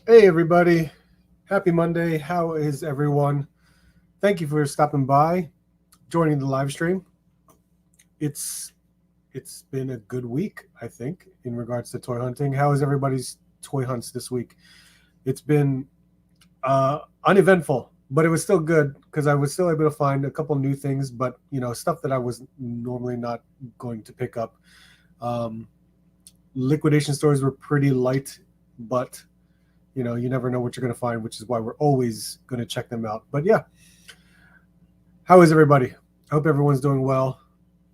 Hey everybody, happy Monday. How is everyone? Thank you for stopping by, joining the live stream. It's it's been a good week, I think, in regards to toy hunting. How is everybody's toy hunts this week? It's been uneventful, but it was still good because I was still able to find a couple new things, but stuff that I was normally not going to pick up. Um, Liquidation stores were pretty light, but you never know what you're going to find, which is why we're always going to check them out. But yeah, how is everybody? I hope everyone's doing well.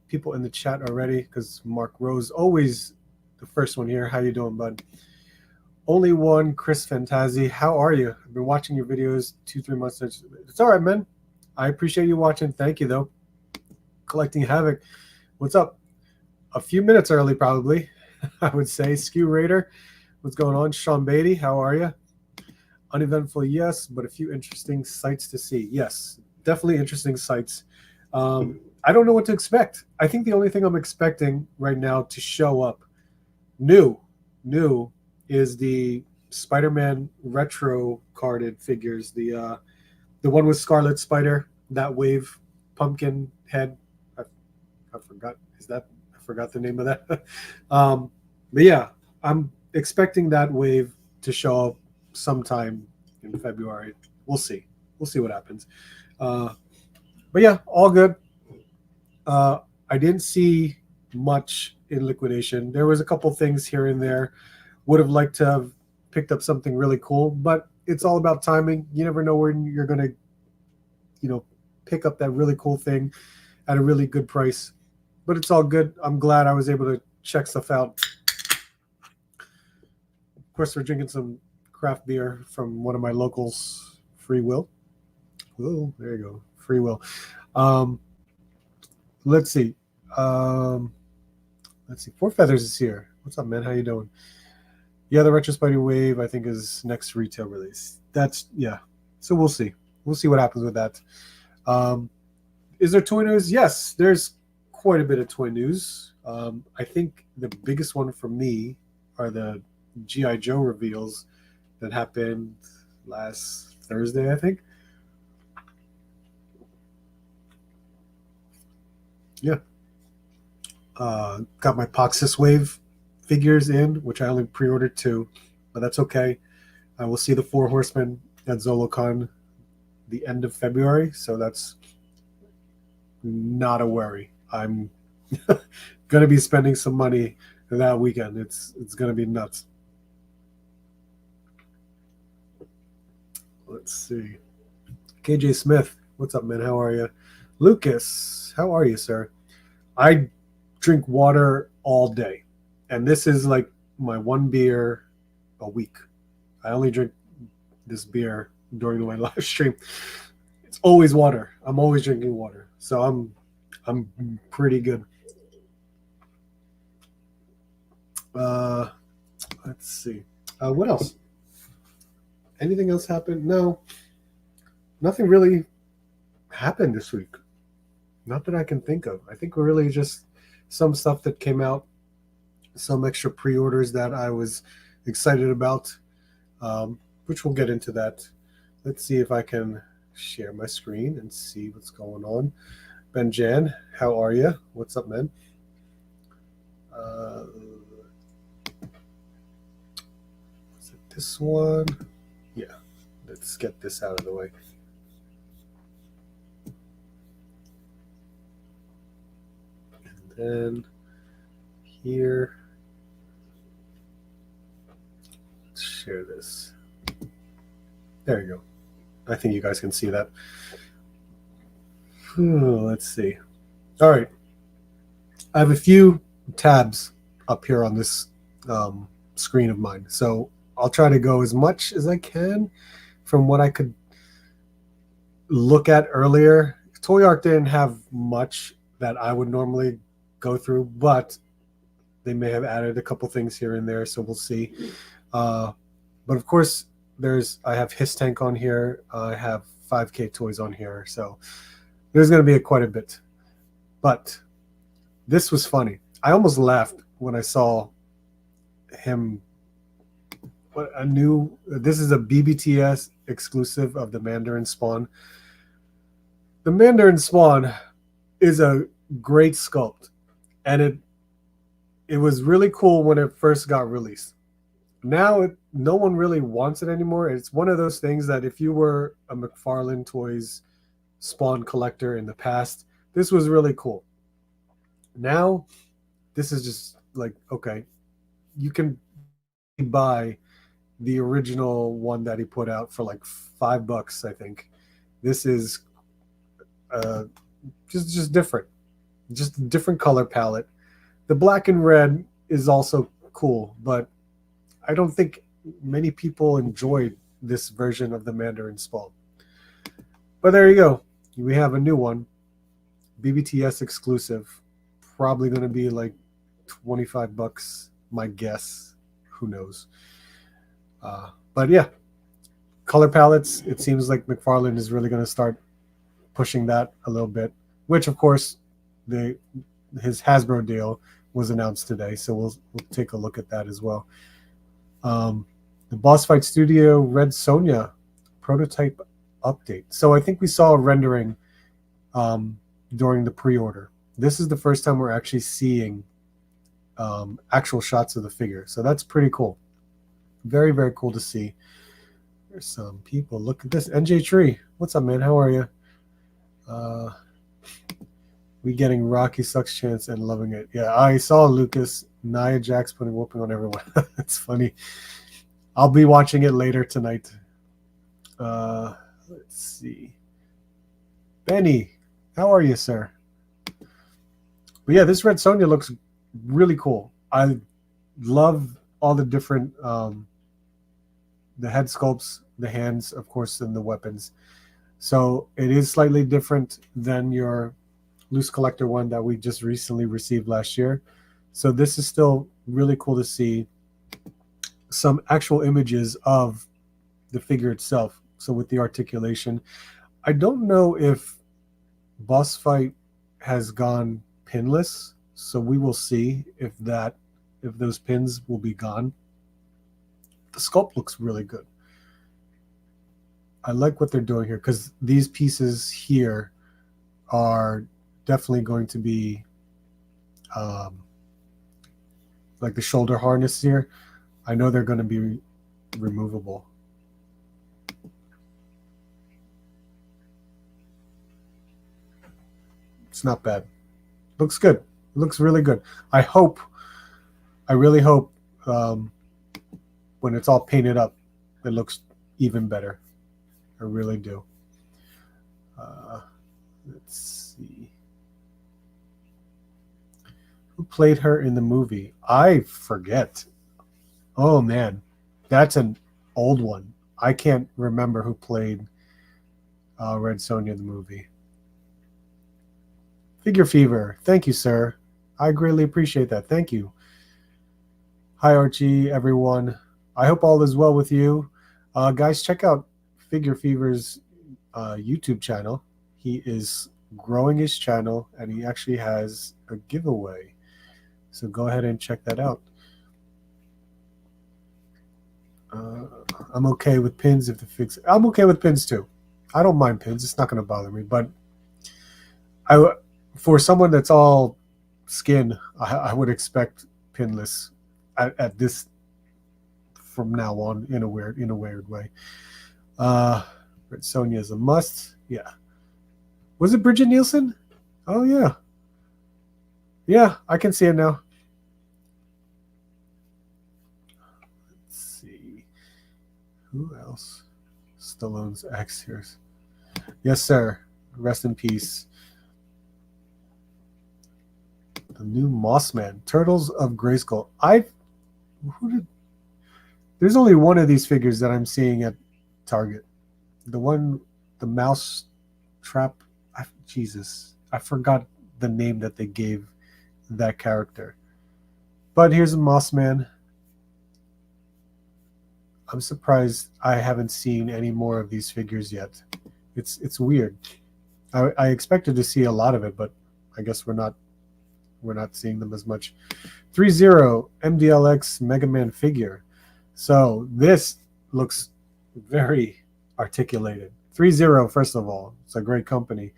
People in the chat already, because Mark Rose always the first one here. How you doing, bud? Only one, Chris Fantazi. How are you? I've been watching your videos 2-3 months. It's all right, man. I appreciate you watching. Thank you, though. Collecting Havoc. What's up? A few minutes early, probably. I would say. Skew Raider. What's going on? Sean Beatty. How are you? Uneventful, yes, but a few interesting sights to see. Yes, definitely interesting sights. I don't know what to expect. I think the only thing I'm expecting right now to show up new is the Spider-Man retro carded figures. The one with Scarlet Spider, that wave pumpkin head. I forgot. I forgot the name of that. But yeah, I'm expecting that wave to show up sometime in February. We'll see. We'll see what happens. Uh, but yeah, all good. I didn't see much in liquidation. There was a couple things here and there. Would have liked to have picked up something really cool, but it's all about timing. You never know when you're gonna, pick up that really cool thing at a really good price. But it's all good. I'm glad I was able to check stuff out. Of course, we're drinking some craft beer from one of my locals, Free Will. Oh, there you go, Free Will. Um, let's see. Um, let's see. Four Feathers is here. What's up, man? How you doing? Yeah, the Retro Spider Wave, I think, is next retail release. That's yeah. So we'll see. We'll see what happens with that. Um, is there toy news? Yes, there's quite a bit of toy news. I think the biggest one for me are the GI Joe reveals that happened last Thursday, I think. Yeah. Got my Poxis Wave figures in, which I only pre-ordered two, but that's okay. I will see the Four Horsemen at ZoloCon the end of February, so that's not a worry. I'm going to be spending some money that weekend. It's going to be nuts. Let's see. KJ Smith, what's up, man? How are you? Lucas, how are you, sir? I drink water all day, and this is like my one beer a week. I only drink this beer during my live stream. It's always water. I'm always drinking water, so I'm pretty good. Uh, let's see. What else? Anything else happened? No, nothing really happened this week. Not that I can think of. I think really just some stuff that came out, some extra pre-orders that I was excited about, which we'll get into that. Let's see if I can share my screen and see what's going on. Ben Jan, how are you? What's up, man? Is it this one? Yeah. Let's get this out of the way. And then here, let's share this. There you go. I think you guys can see that. Let's see. All right. I have a few tabs up here on this screen of mine. So I'll try to go as much as I can from what I could look at earlier. Toy Arc didn't have much that I would normally go through, but they may have added a couple things here and there, so we'll see. But of course, I have His Tank on here. I have 5K toys on here, so there's going to be quite a bit. But this was funny. I almost laughed when I saw him This is a BBTS exclusive of the Mandarin Spawn. The Mandarin Spawn is a great sculpt, and it was really cool when it first got released. Now no one really wants it anymore. It's one of those things that if you were a McFarlane Toys Spawn collector in the past, this was really cool. Now this is just like, okay, you can buy the original one that he put out for like $5, I think. This is just different, just a different color palette. The black and red is also cool, but I don't think many people enjoyed this version of the Mandarin Spawn. But there you go. We have a new one, BBTS exclusive. Probably going to be like $25, my guess. Who knows? But yeah, color palettes. It seems like McFarlane is really going to start pushing that a little bit. Which, of course, his Hasbro deal was announced today, so we'll take a look at that as well. The Boss Fight Studio Red Sonja prototype update. So I think we saw a rendering during the pre-order. This is the first time we're actually seeing actual shots of the figure. So that's pretty cool. Very, very cool to see. There's some people. Look at this. NJ Tree. What's up, man? How are you? We getting Rocky Sucks chance and loving it. Yeah, I saw Lucas. Nia Jax putting whooping on everyone. It's funny. I'll be watching it later tonight. Let's see. Benny, how are you, sir? But yeah, this Red Sonja looks really cool. I love all the different the head sculpts, the hands, of course, and the weapons. So it is slightly different than your loose collector one that we just recently received last year. So this is still really cool to see some actual images of the figure itself. So with the articulation, I don't know if Boss Fight has gone pinless. So we will see if those pins will be gone. The sculpt looks really good. I like what they're doing here because these pieces here are definitely going to be like the shoulder harness here. I know they're going to be removable. It's not bad. Looks good. Looks really good. I really hope when it's all painted up, it looks even better. I really do. Let's see. Who played her in the movie? I forget. Oh, man. That's an old one. I can't remember who played Red Sonja in the movie. Figure Fever. Thank you, sir. I greatly appreciate that. Thank you. Hi, Archie, everyone. I hope all is well with you. Guys, check out Figure Fever's YouTube channel. He is growing his channel, and he actually has a giveaway. So go ahead and check that out. I'm okay with pins if the fix. I'm okay with pins too. I don't mind pins. It's not going to bother me. But for someone that's all skin, I would expect pinless at this from now on in a weird way. Red Sonja is a must. Yeah. Was it Bridget Nielsen? Oh yeah. Yeah, I can see it now. Let's see. Who else? Stallone's ex here. Yes, sir. Rest in peace. The new Mossman. Turtles of Grayskull. There's only one of these figures that I'm seeing at Target. The mouse trap. Jesus, I forgot the name that they gave that character. But here's a Mossman. I'm surprised I haven't seen any more of these figures yet. It's weird. I expected to see a lot of it, but I guess we're not seeing them as much. 3-0 MDLX Mega Man figure. So this looks very articulated. 3-0, first of all. It's a great company.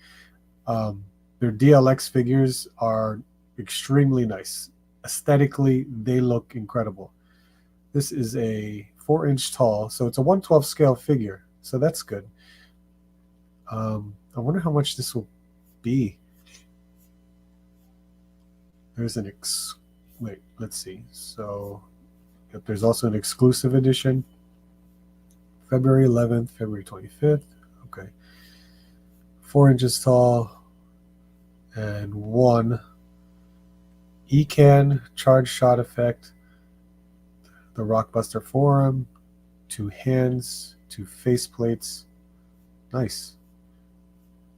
Their DLX figures are extremely nice. Aesthetically, they look incredible. This is a 4-inch tall, so it's a 1/12 scale figure. So that's good. I wonder how much this will be. There's an wait, let's see. So yep, there's also an exclusive edition. February 11th, February 25th. Okay. 4 inches tall and 1 Ikson charge shot effect. The Rockbuster forearm, 2 hands, 2 faceplates. Nice.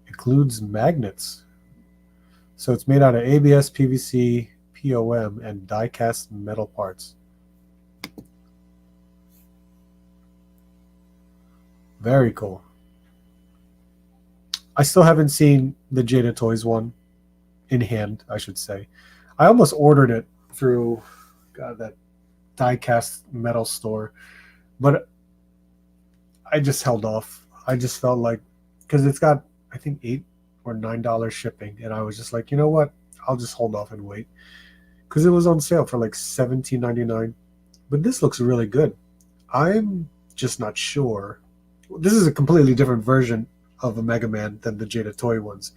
Includes magnets. So it's made out of ABS, PVC, POM, and die-cast metal parts. Very cool. I still haven't seen the Jada Toys one in hand, I should say. I almost ordered it through that die-cast metal store, but I just held off. I just felt like, because it's got, I think, $8 or $9 shipping, and I was just like, you know what? I'll just hold off and wait, because it was on sale for like $17.99. But this looks really good. I'm just not sure. This is a completely different version of a Mega Man than the Jada Toy ones,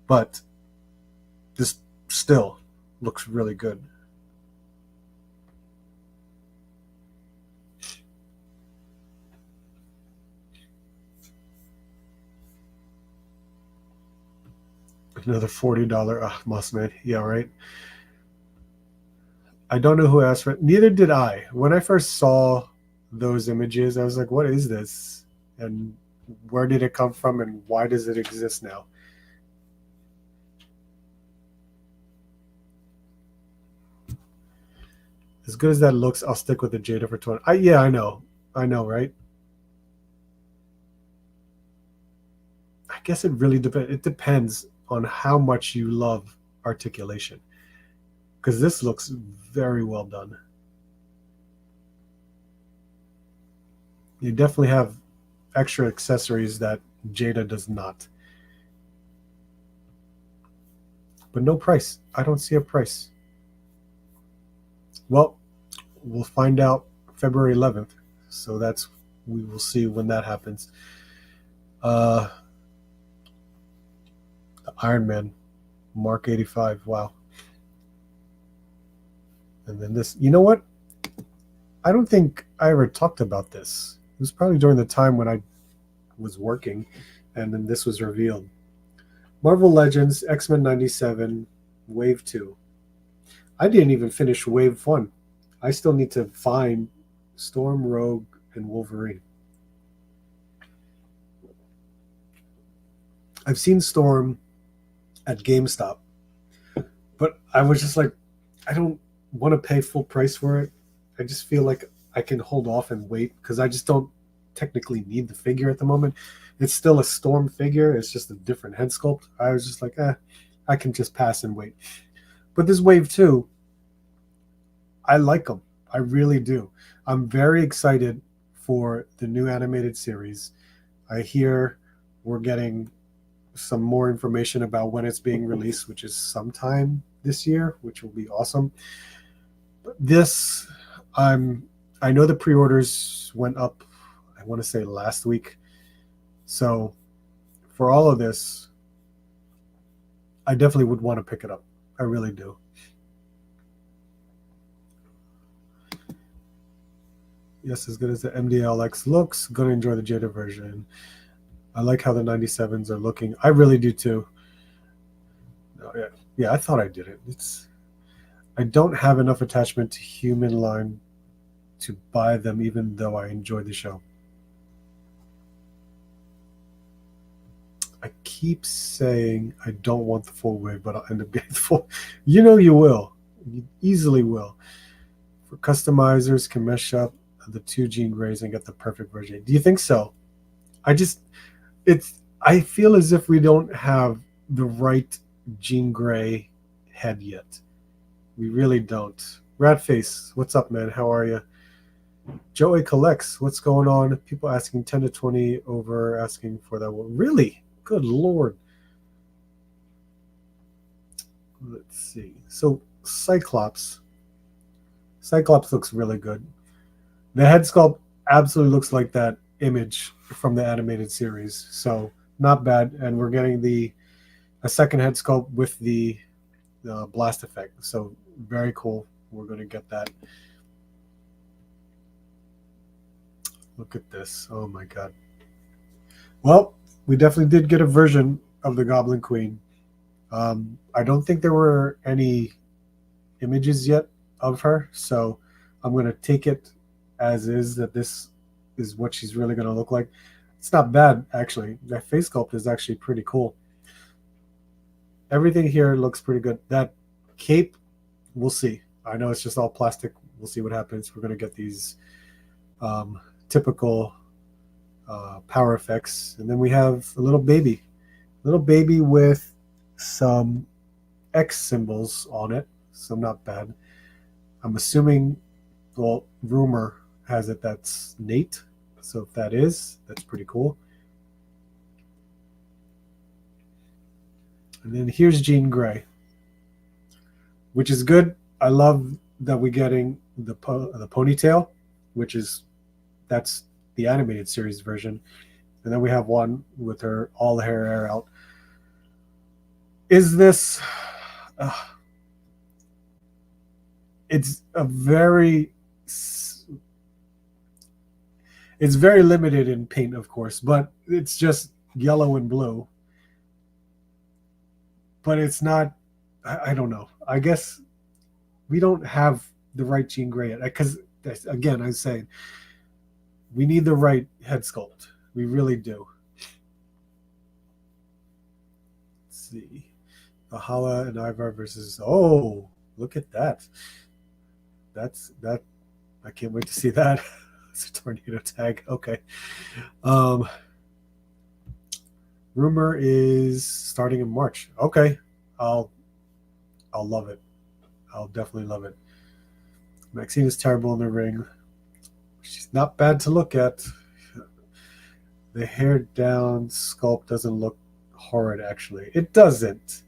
but this still looks really good. Another $40 Mossman. Yeah, right. I don't know who asked for it. Neither did I. When I first saw those images, I was like, what is this? And where did it come from? And why does it exist now? As good as that looks, I'll stick with the Jada for 20. Yeah, I know. I know, right? I guess it really depends. It depends on how much you love articulation, because this looks very well done. You definitely have extra accessories that Jada does not. But no price. I don't see a price. Well, we'll find out February 11th. So we will see when that happens. The Iron Man, Mark 85. Wow. And then this. You know what? I don't think I ever talked about this. It was probably during the time when I was working, and then this was revealed. Marvel Legends, X-Men 97, Wave 2. I didn't even finish Wave 1. I still need to find Storm, Rogue, and Wolverine. I've seen Storm at GameStop, but I was just like, I don't want to pay full price for it. I just feel like I can hold off and wait, because I just don't technically need the figure at the moment. It's still a Storm figure. It's just a different head sculpt. I was just like, I can just pass and wait. But this Wave 2, I like them. I really do. I'm very excited for the new animated series. I hear we're getting some more information about when it's being released, which is sometime this year, which will be awesome. But this, I know the pre-orders went up, I want to say last week. So for all of this, I definitely would want to pick it up. I really do. Yes, as good as the MDLX looks, gonna enjoy the Jada version. I like how the 97s are looking. I really do too. Oh, yeah, I thought I did it. I don't have enough attachment to Human Line to buy them, even though I enjoy the show. I keep saying I don't want the full wave, but I'll end up getting the full. You know you will. You easily will. For customizers, can mesh up the 2 Jean Greys and get the perfect version. Do you think so? I feel as if we don't have the right Jean Grey head yet. We really don't. Ratface, what's up, man? How are you? Joey collects. What's going on? People asking 10 to 20 over asking for that one. Really? Good Lord. Let's see. So Cyclops. Cyclops looks really good. The head sculpt absolutely looks like that image from the animated series. So not bad. And we're getting a second head sculpt with the blast effect. So very cool. We're going to get that. Look at this. Oh my God. Well, we definitely did get a version of the Goblin Queen. I don't think there were any images yet of her, so I'm going to take it as is that this is what she's really going to look like. It's not bad, actually. That face sculpt is actually pretty cool. Everything here looks pretty good. That cape, we'll see. I know it's just all plastic. We'll see what happens. We're going to get these typical power effects. And then we have a little baby with some X symbols on it. So not bad. I'm assuming, well, rumor has it that's Nate. So if that is, that's pretty cool. And then here's Jean Grey, which is good. I love that we're getting the ponytail, that's the animated series version. And then we have one with her all the hair out. Is this? It's very limited in paint, of course, but it's just yellow and blue. But it's not. I don't know. I guess we don't have the right Jean Grey yet, because again, I was saying we need the right head sculpt. We really do. Let's see. Valhalla and Ivar versus. Oh, look at that. That. I can't wait to see that. It's a tornado tag. Okay. Rumor is starting in March. Okay. I'll love it. I'll definitely love it. Maxine is terrible in the ring. She's not bad to look at. The hair down sculpt doesn't look horrid, actually. It doesn't.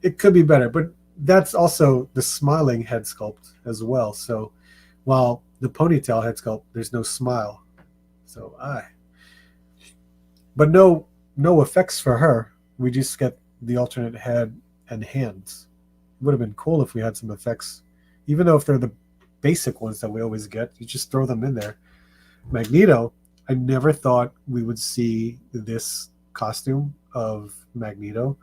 It could be better, but that's also the smiling head sculpt as well. So while the ponytail head sculpt, there's no smile. So but no effects for her. We just get the alternate head and hands. It would have been cool if we had some effects, even though if they're the basic ones that we always get, you just throw them in there. Magneto, I never thought we would see this costume of Magneto.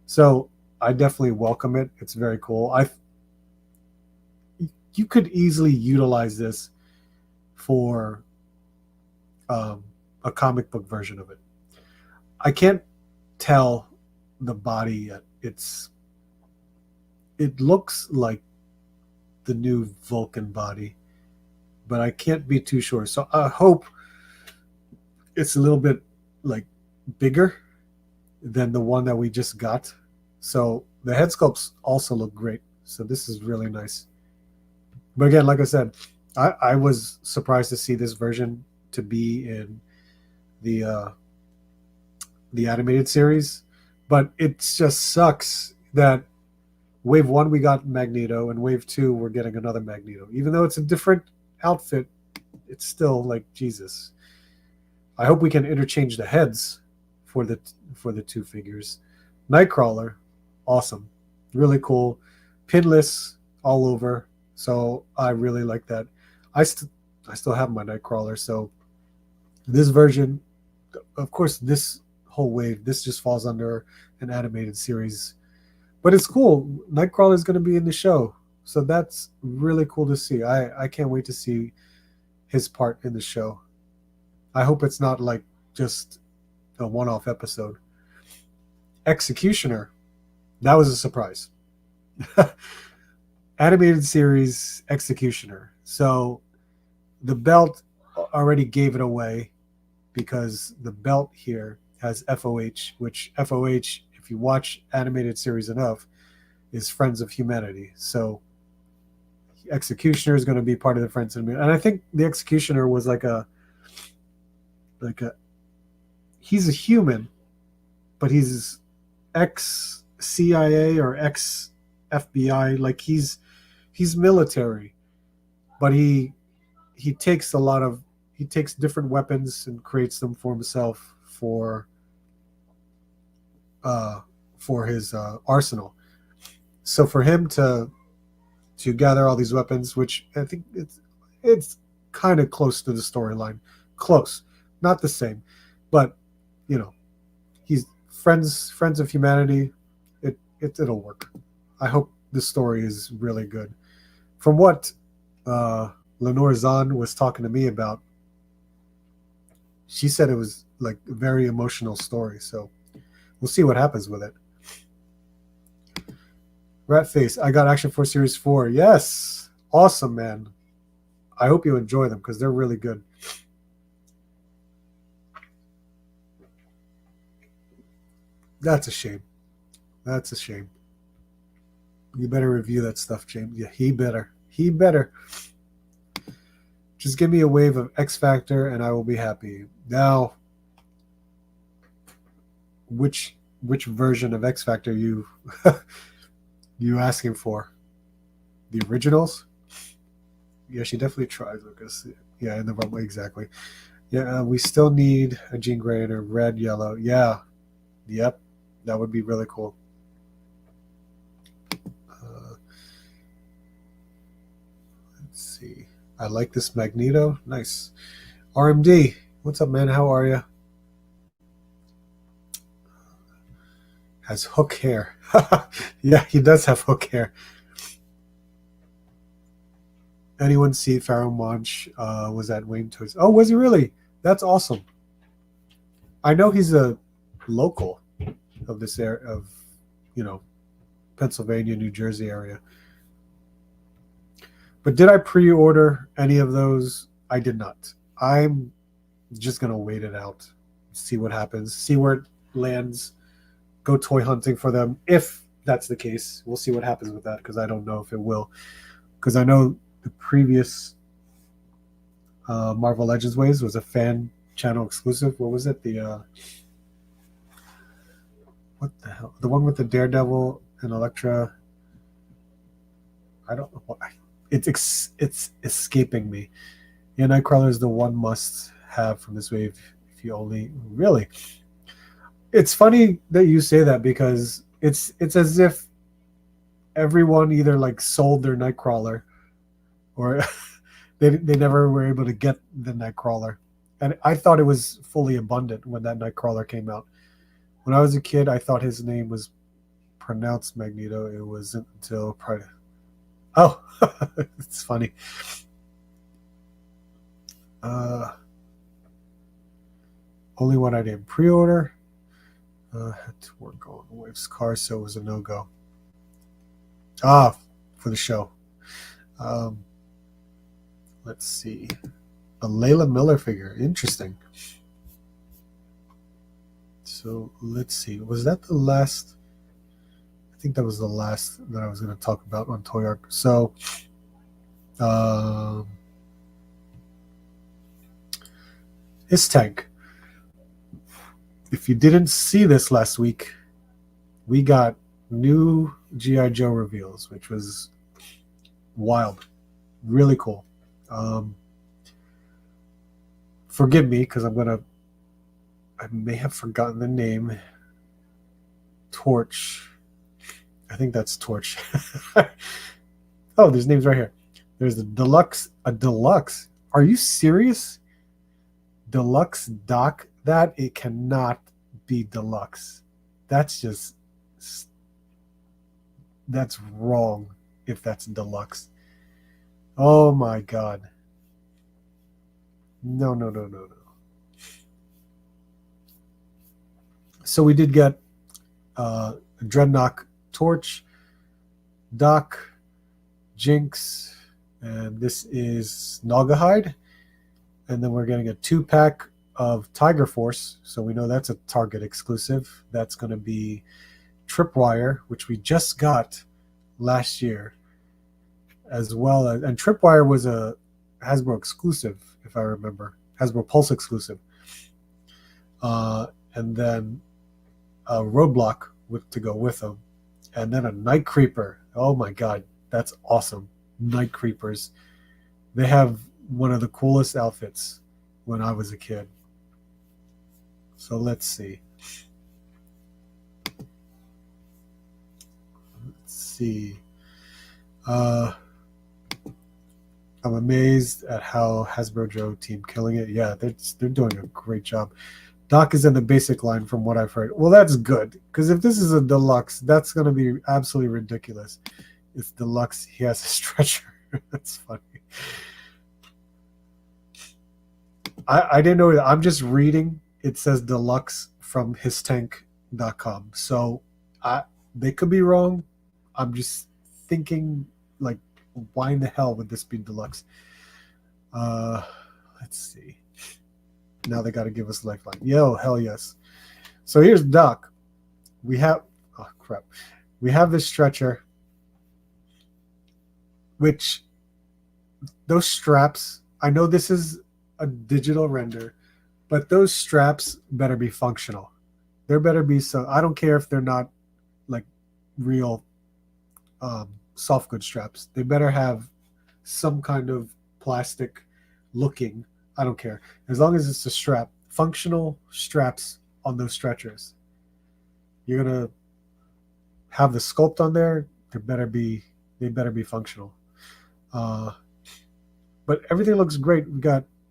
So I definitely welcome it. It's very cool. You could easily utilize this for a comic book version of it. I can't tell the body yet. It looks like the new Vulcan body, but I can't be too sure. So I hope it's a little bit like bigger than the one that we just got. So the head sculpts also look great. So this is really nice. But again, like I said, I was surprised to see this version to be in the animated series. But it just sucks that Wave 1 we got Magneto, and Wave 2 we're getting another Magneto. Even though it's a different outfit, it's still like Jesus. I hope we can interchange the heads for the two figures. Nightcrawler, awesome, really cool, pinless all over. So I really like that. I still have my Nightcrawler. So this version, of course, this whole wave, this just falls under an animated series, but it's cool. Nightcrawler is going to be in the show, so that's really cool to see. I can't wait to see his part in the show. I hope it's not like just a one-off episode. Executioner, that was a surprise. Animated series Executioner. So the belt already gave it away because the belt here has FOH, which FOH, if you watch animated series enough, is Friends of Humanity. So Executioner is going to be part of the Friends and I think the Executioner was like a he's a human, but he's ex CIA or ex FBI. Like he's military, but he takes different weapons and creates them for himself for his arsenal. So for him to gather all these weapons, which I think it's kind of close to the storyline, close, not the same, but he's friends of humanity. It'll work. I hope the story is really good. From what Lenore Zahn was talking to me about, she said it was like a very emotional story. So we'll see what happens with it. Ratface, I got Action Force Series 4. Yes. Awesome, man. I hope you enjoy them because they're really good. That's a shame. That's a shame. You better review that stuff, James. Yeah, he better. He better. Just give me a wave of X Factor and I will be happy. Now, which version of X Factor you asking for? The originals? Yeah, she definitely tried, Lucas. Yeah, in the wrong way, exactly. Yeah, we still need a Jean Grey in a red, yellow. Yeah. Yep. That would be really cool. Let's see. I like this Magneto. Nice. RMD. What's up, man? How are you? Has hook hair. Yeah, he does have hook hair. Anyone see Pharaoh Monch was at Wayne Toys? Oh, was he really? That's awesome. I know he's a local of this area of, Pennsylvania, New Jersey area. But did I pre-order any of those? I did not. I'm just going to wait it out, see what happens, see where it lands, go toy hunting for them. If that's the case, we'll see what happens with that because I don't know if it will. Because I know the previous Marvel Legends Waves was a fan channel exclusive. What was it? What the hell? The one with the Daredevil and Elektra. I don't know. It's escaping me. Yeah, Nightcrawler is the one must have from this wave. If you only really. It's funny that you say that because it's as if everyone either like sold their Nightcrawler or they never were able to get the Nightcrawler. And I thought it was fully abundant when that Nightcrawler came out. When I was a kid, I thought his name was pronounced Magneto. It wasn't until probably. Oh, it's funny. Only one I didn't pre-order. Had to work on Wave's car, so it was a no-go. For the show. Let's see. A Layla Miller figure. Interesting. So let's see. Was that the last? I think that was the last that I was going to talk about on Toy Arc. So, his tank. If you didn't see this last week, we got new G.I. Joe reveals, which was wild. Really cool. Forgive me because I may have forgotten the name. Torch. I think that's Torch. Oh, there's names right here. There's a deluxe. Are you serious? Deluxe Doc? It cannot be deluxe. That's wrong if that's deluxe. Oh my God. No. So we did get Dreadnought, Torch, Doc, Jinx, and this is Naugahyde. And then we're getting a 2-pack of Tiger Force. So we know that's a Target exclusive. That's going to be Tripwire, which we just got last year. as well as, and Tripwire was a Hasbro exclusive, if I remember, Hasbro Pulse exclusive. And then a Roadblock to go with them, and then a Night Creeper. Oh my god, that's awesome! Night Creepers. They have one of the coolest outfits when I was a kid. So let's see. Let's see. I'm amazed at how Hasbro Joe team killing it. Yeah, they're doing a great job. Doc is in the basic line from what I've heard. Well, that's good, because if this is a deluxe, that's going to be absolutely ridiculous. It's deluxe. He has a stretcher. That's funny. I didn't know that. I'm just reading. It says deluxe from histank.com. So they could be wrong. I'm just thinking, like, why in the hell would this be deluxe? Let's see. Now they got to give us lifeline. Yo, hell yes. So here's Doc. We have, oh crap. We have this stretcher, which those straps, I know this is a digital render, but those straps better be functional. There better be some, I don't care if they're not like real soft good straps. They better have some kind of plastic looking, I don't care. As long as it's a strap, functional straps on those stretchers. You're going to have the sculpt on there. They better be functional. But everything looks great.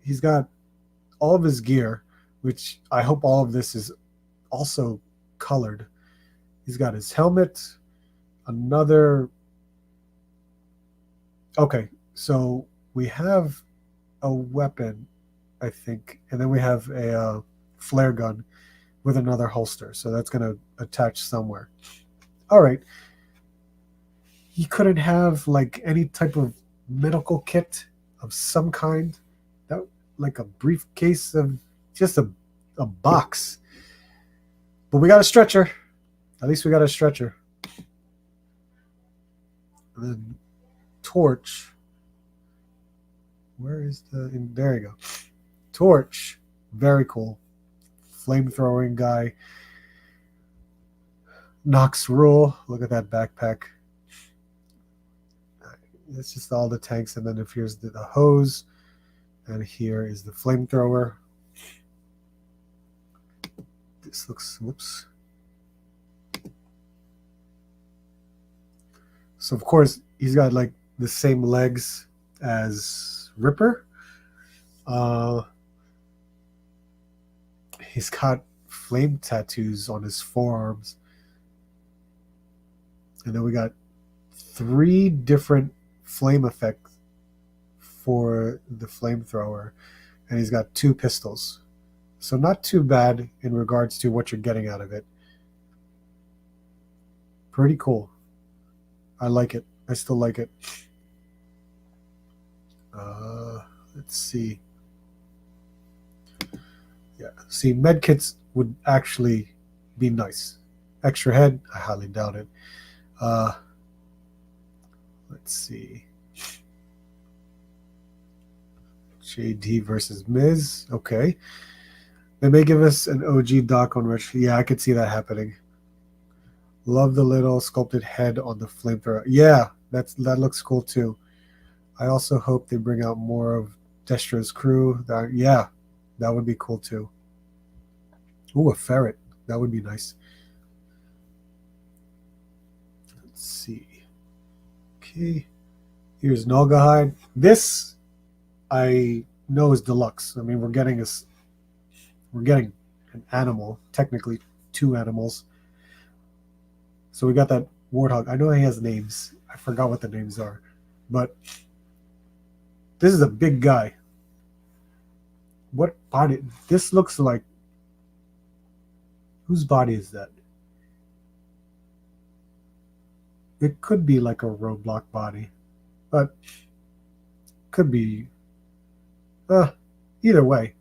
He's got all of his gear, which I hope all of this is also colored. He's got his helmet, another. Okay, so we have a weapon, I think, and then we have a flare gun with another holster. So that's going to attach somewhere. All right. He couldn't have like any type of medical kit of some kind, that like a briefcase of just a box. But we got a stretcher. At least we got a stretcher. And then Torch. Where is there you go. Torch. Very cool. Flamethrowing guy. Nox Rule. Look at that backpack. It's just all the tanks, and then if here's the hose, and here is the flamethrower. This looks, whoops. So of course he's got like the same legs as Ripper. He's got flame tattoos on his forearms, and then we got 3 different flame effect for the flamethrower, and he's got 2 pistols, so not too bad in regards to what you're getting out of it. Pretty cool. I like it. I still like it. Let's see. Yeah, see, medkits would actually be nice. Extra head, I highly doubt it. Let's see. JD versus Miz. Okay. They may give us an OG Doc on Rich. Yeah, I could see that happening. Love the little sculpted head on the flamethrower. Yeah, that looks cool too. I also hope they bring out more of Destro's crew. Yeah, that would be cool too. Ooh, a ferret. That would be nice. Let's see. Okay, here's Nalgahide. This I know is deluxe. I mean, we're getting an animal, technically 2 animals. So we got that warthog. I know he has names. I forgot what the names are, but this is a big guy. What body? This looks like. Whose body is that? It could be like a Roadblock body, but could be. Either way,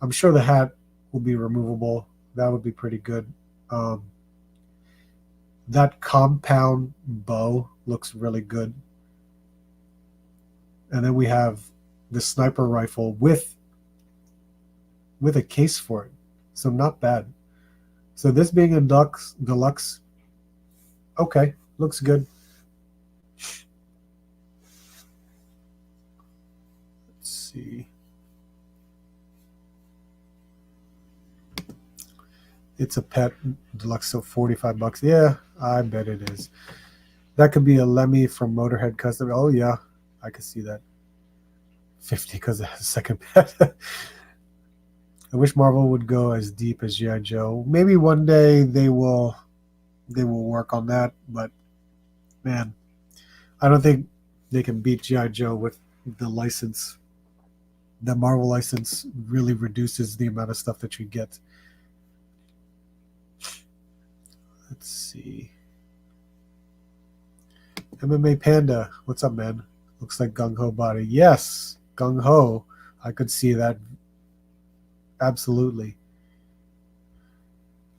I'm sure the hat will be removable. That would be pretty good. That compound bow looks really good. And then we have the sniper rifle with a case for it. So not bad. So this being a deluxe, okay, looks good. Let's see. It's a pet deluxe, so $45. Yeah, I bet it is. That could be a Lemmy from Motorhead Custom. Oh yeah, I could see that. 50 because it has a second pet. I wish Marvel would go as deep as G.I. Joe. Maybe one day they will work on that, but man, I don't think they can beat G.I. Joe with the license. The Marvel license really reduces the amount of stuff that you get. Let's see. MMA Panda, what's up, man? Looks like Gung Ho body. Yes, Gung Ho. I could see that. Absolutely.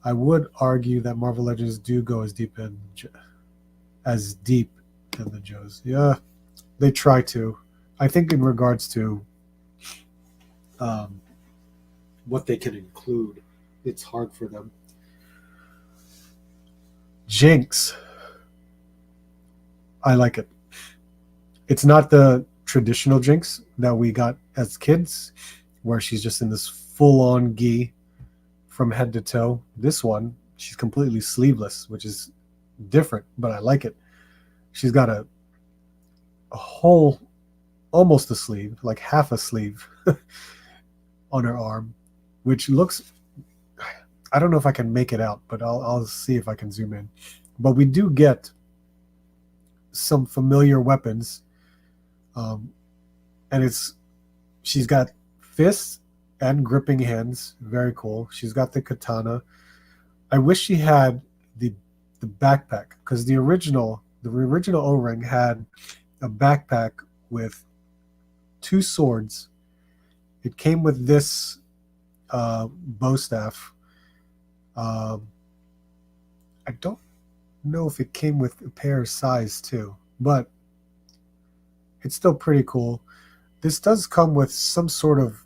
I would argue that Marvel Legends do go as deep in the Joes. Yeah, they try to. I think in regards to what they can include, it's hard for them. Jinx. I like it. It's not the traditional Jinx that we got as kids, where she's just in this full-on gi from head to toe. This one, she's completely sleeveless, which is different, but I like it. She's got a whole, almost a sleeve, like half a sleeve on her arm, which looks, I don't know if I can make it out, but I'll see if I can zoom in. But we do get some familiar weapons, and she's got fists and gripping hands. Very cool. She's got the katana. I wish she had the backpack, because the original O-ring had a backpack with 2 swords. It came with this bow staff. I don't know if it came with a pair of size too, but it's still pretty cool. This does come with some sort of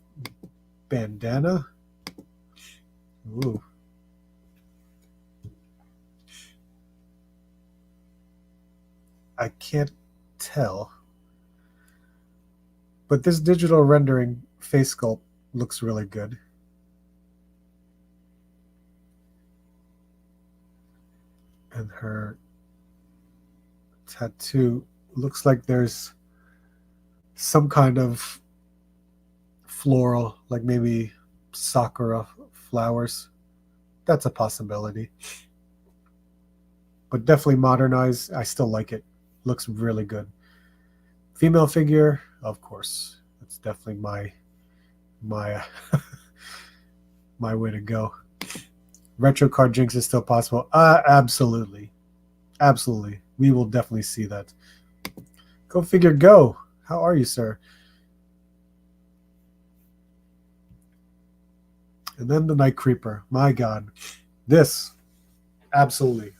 bandana. Ooh. I can't tell, but this digital rendering face sculpt looks really good. And her tattoo looks like there's some kind of floral, like maybe sakura flowers. That's a possibility. But definitely modernized. I still like it. Looks really good. Female figure, of course. That's definitely my my way to go. Retro card Jinx is still possible. Absolutely. Absolutely. We will definitely see that. Go figure, go. How are you, sir? And then the Night Creeper. My God. This, absolutely.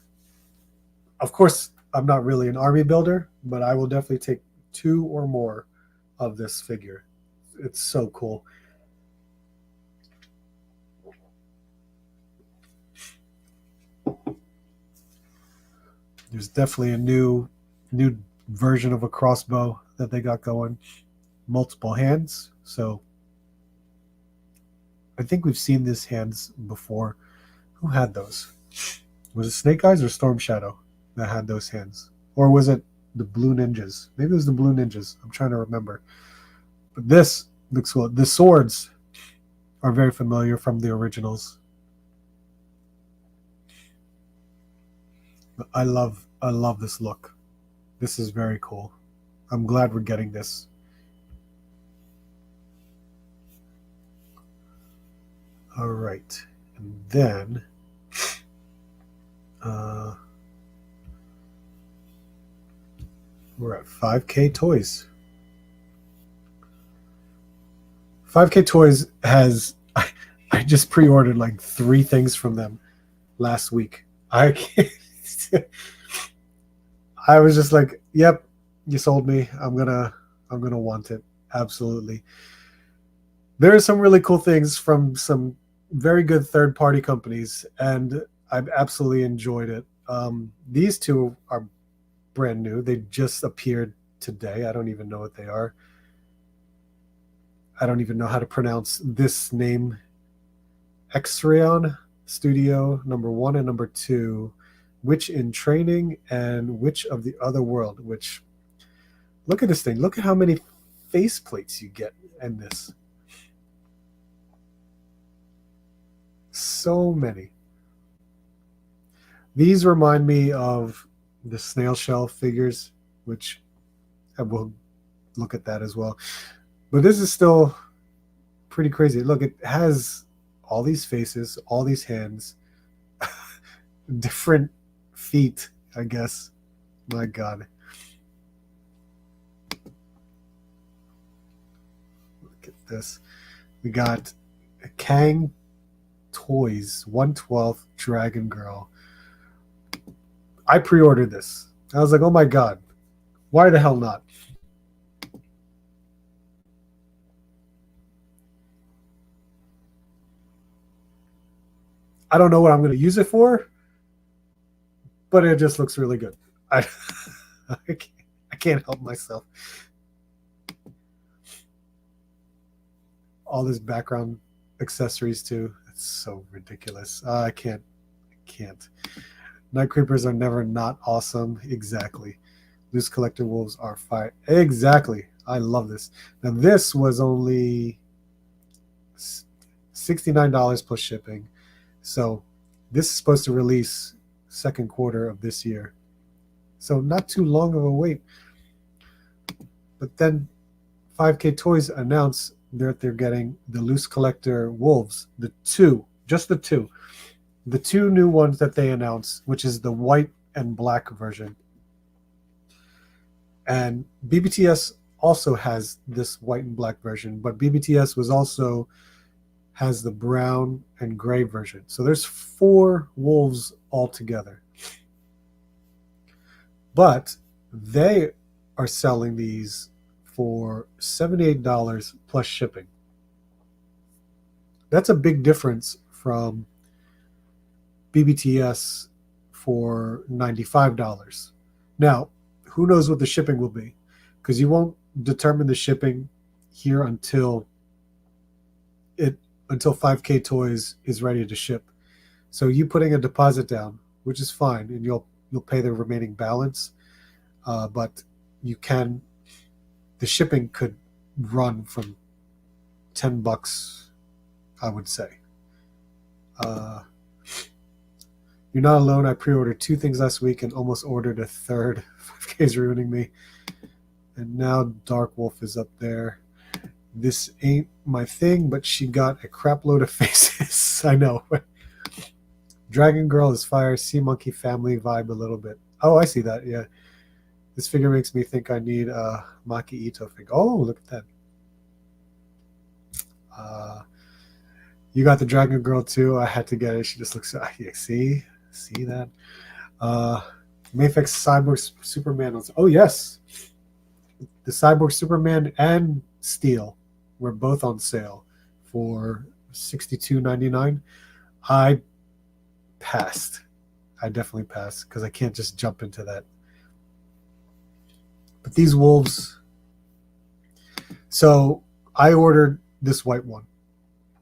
Of course, I'm not really an army builder, but I will definitely take 2 or more of this figure. It's so cool. There's definitely a new version of a crossbow that they got going. Multiple hands. So I think we've seen these hands before. Who had those? Was it Snake Eyes or Storm Shadow that had those hands? Or was it the Blue Ninjas? Maybe it was the Blue Ninjas. I'm trying to remember. But this looks cool. The swords are very familiar from the originals. But I love this look. This is very cool. I'm glad we're getting this. All right. And then we're at 5K Toys. 5K Toys has, I just pre-ordered like 3 things from them last week. I was just like, yep, you sold me. I'm gonna I'm going to want it. Absolutely. There are some really cool things from some very good third-party companies, and I've absolutely enjoyed it. These two are brand new. They just appeared today. I don't even know what they are. I don't even know how to pronounce this name. Exreon Studio number 1 and number 2, Witch in Training and Witch of the Other World, which, look at this thing. Look at how many faceplates you get in this. So many. These remind me of the snail shell figures, which I will look at that as well. But this is still pretty crazy. Look, it has all these faces, all these hands, different feet, I guess. My God. Look at this. We got a Kang Toys 1/12 Dragon Girl. I pre-ordered this. I was like, oh my God, why the hell not? I don't know what I'm going to use it for, but it just looks really good. I can't help myself. All this background accessories too. It's so ridiculous. I can't. Night Creepers are never not awesome. Exactly. Loose collector wolves are fire. Exactly. I love this. Now this was only $69 plus shipping. So this is supposed to release second quarter of this year. So not too long of a wait. But then 5K Toys announced that they're getting the loose collector wolves, the two new ones that they announced, which is the white and black version. And BBTS also has this white and black version, but BBTS has the brown and gray version. So there's 4 wolves altogether. But they are selling these for $78 plus shipping. That's a big difference from BBTS for $95. Now, who knows what the shipping will be? Because you won't determine the shipping here until 5K Toys is ready to ship. So you putting a deposit down, which is fine, and you'll pay the remaining balance. But the shipping could run from $10, I would say. You're not alone. I pre-ordered 2 things last week and almost ordered a third. 5K is ruining me. And now Dark Wolf is up there. This ain't my thing, but she got a crap load of faces. I know. Dragon Girl is fire. Sea Monkey family vibe a little bit. Oh, I see that. Yeah. This figure makes me think I need a Maki Ito figure. Oh, look at that. You got the Dragon Girl too. I had to get it. She just looks. See that. Mayfix Cyborg Superman. Oh yes, the Cyborg Superman and Steel were both on sale for $62.99. I passed. I definitely passed because I can't just jump into that. But these wolves. So I ordered this white one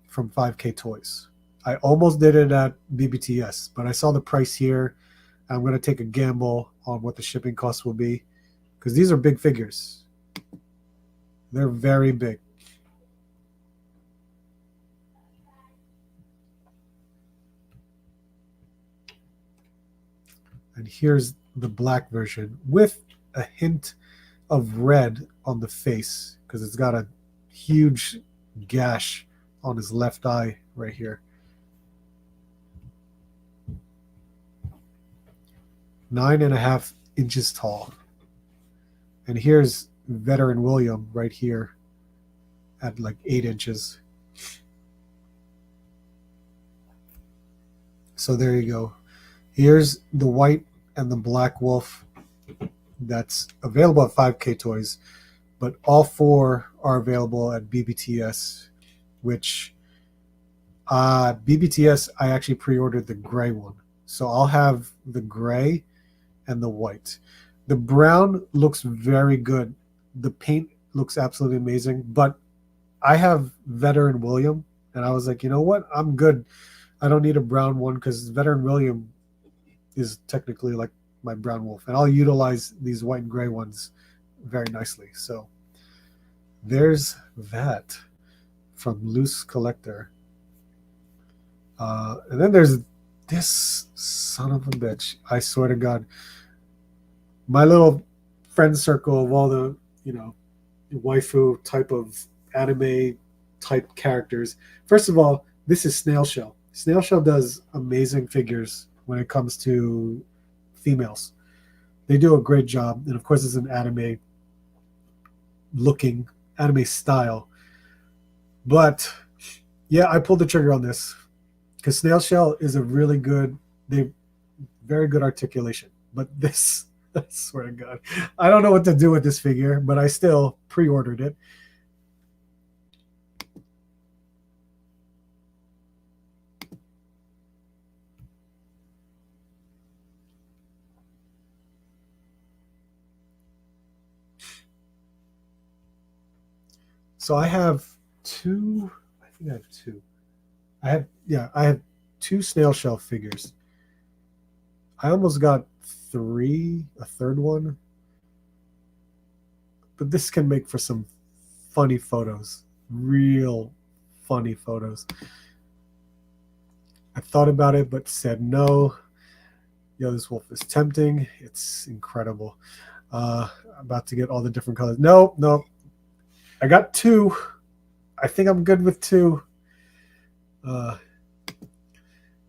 from 5K Toys. I almost did it at BBTS, but I saw the price here. I'm going to take a gamble on what the shipping costs will be because these are big figures. They're very big. And here's the black version with a hint of red on the face because it's got a huge gash on his left eye right here. 9.5 inches tall. And here's Veteran William right here at like 8 inches. So there you go. Here's the white and the black wolf that's available at 5K Toys. but all 4 are available at BBTS, which BBTS, I actually pre-ordered the gray one. So I'll have the gray and the white. The brown looks very good. The paint looks absolutely amazing, but I have Veteran William, and I was like, you know what? I'm good. I don't need a brown one because Veteran William is technically like my brown wolf, and I'll utilize these white and gray ones very nicely. So there's that from Loose Collector. And then there's this son of a bitch. I swear to God, my little friend circle of all the, waifu type of anime type characters. First of all, this is Snail Shell. Snail Shell does amazing figures when it comes to females. They do a great job. And of course, it's an anime looking, anime style. But yeah, I pulled the trigger on this because Snail Shell is a really good, very good articulation. But this, I swear to God, I don't know what to do with this figure, but I still pre-ordered it. So I have two. I think I have two. I have two Snail Shell figures. I almost got three, a third one, but this can make for some funny photos, real funny photos. I thought about it, but said no. Yo, this wolf is tempting. It's incredible. About to get all the different colors. No. I got two. I think I'm good with two. If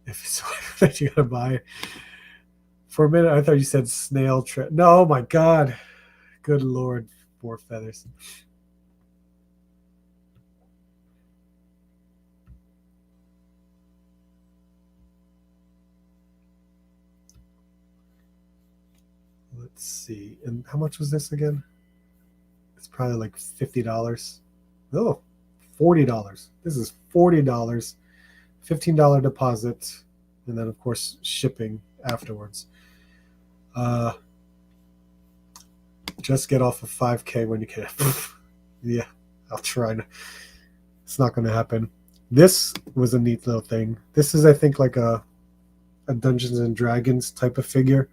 it's that you gotta buy. For a minute, I thought you said snail trap. No, oh my God. Good Lord, 4 feathers. Let's see. And how much was this again? It's probably like $50. Oh, $40. This is $40. $15 deposit. And then, of course, shipping afterwards. Just get off of 5K when you can. Yeah, I'll try. It's not going to happen. This was a neat little thing. This is, I think, like a Dungeons and Dragons type of figure.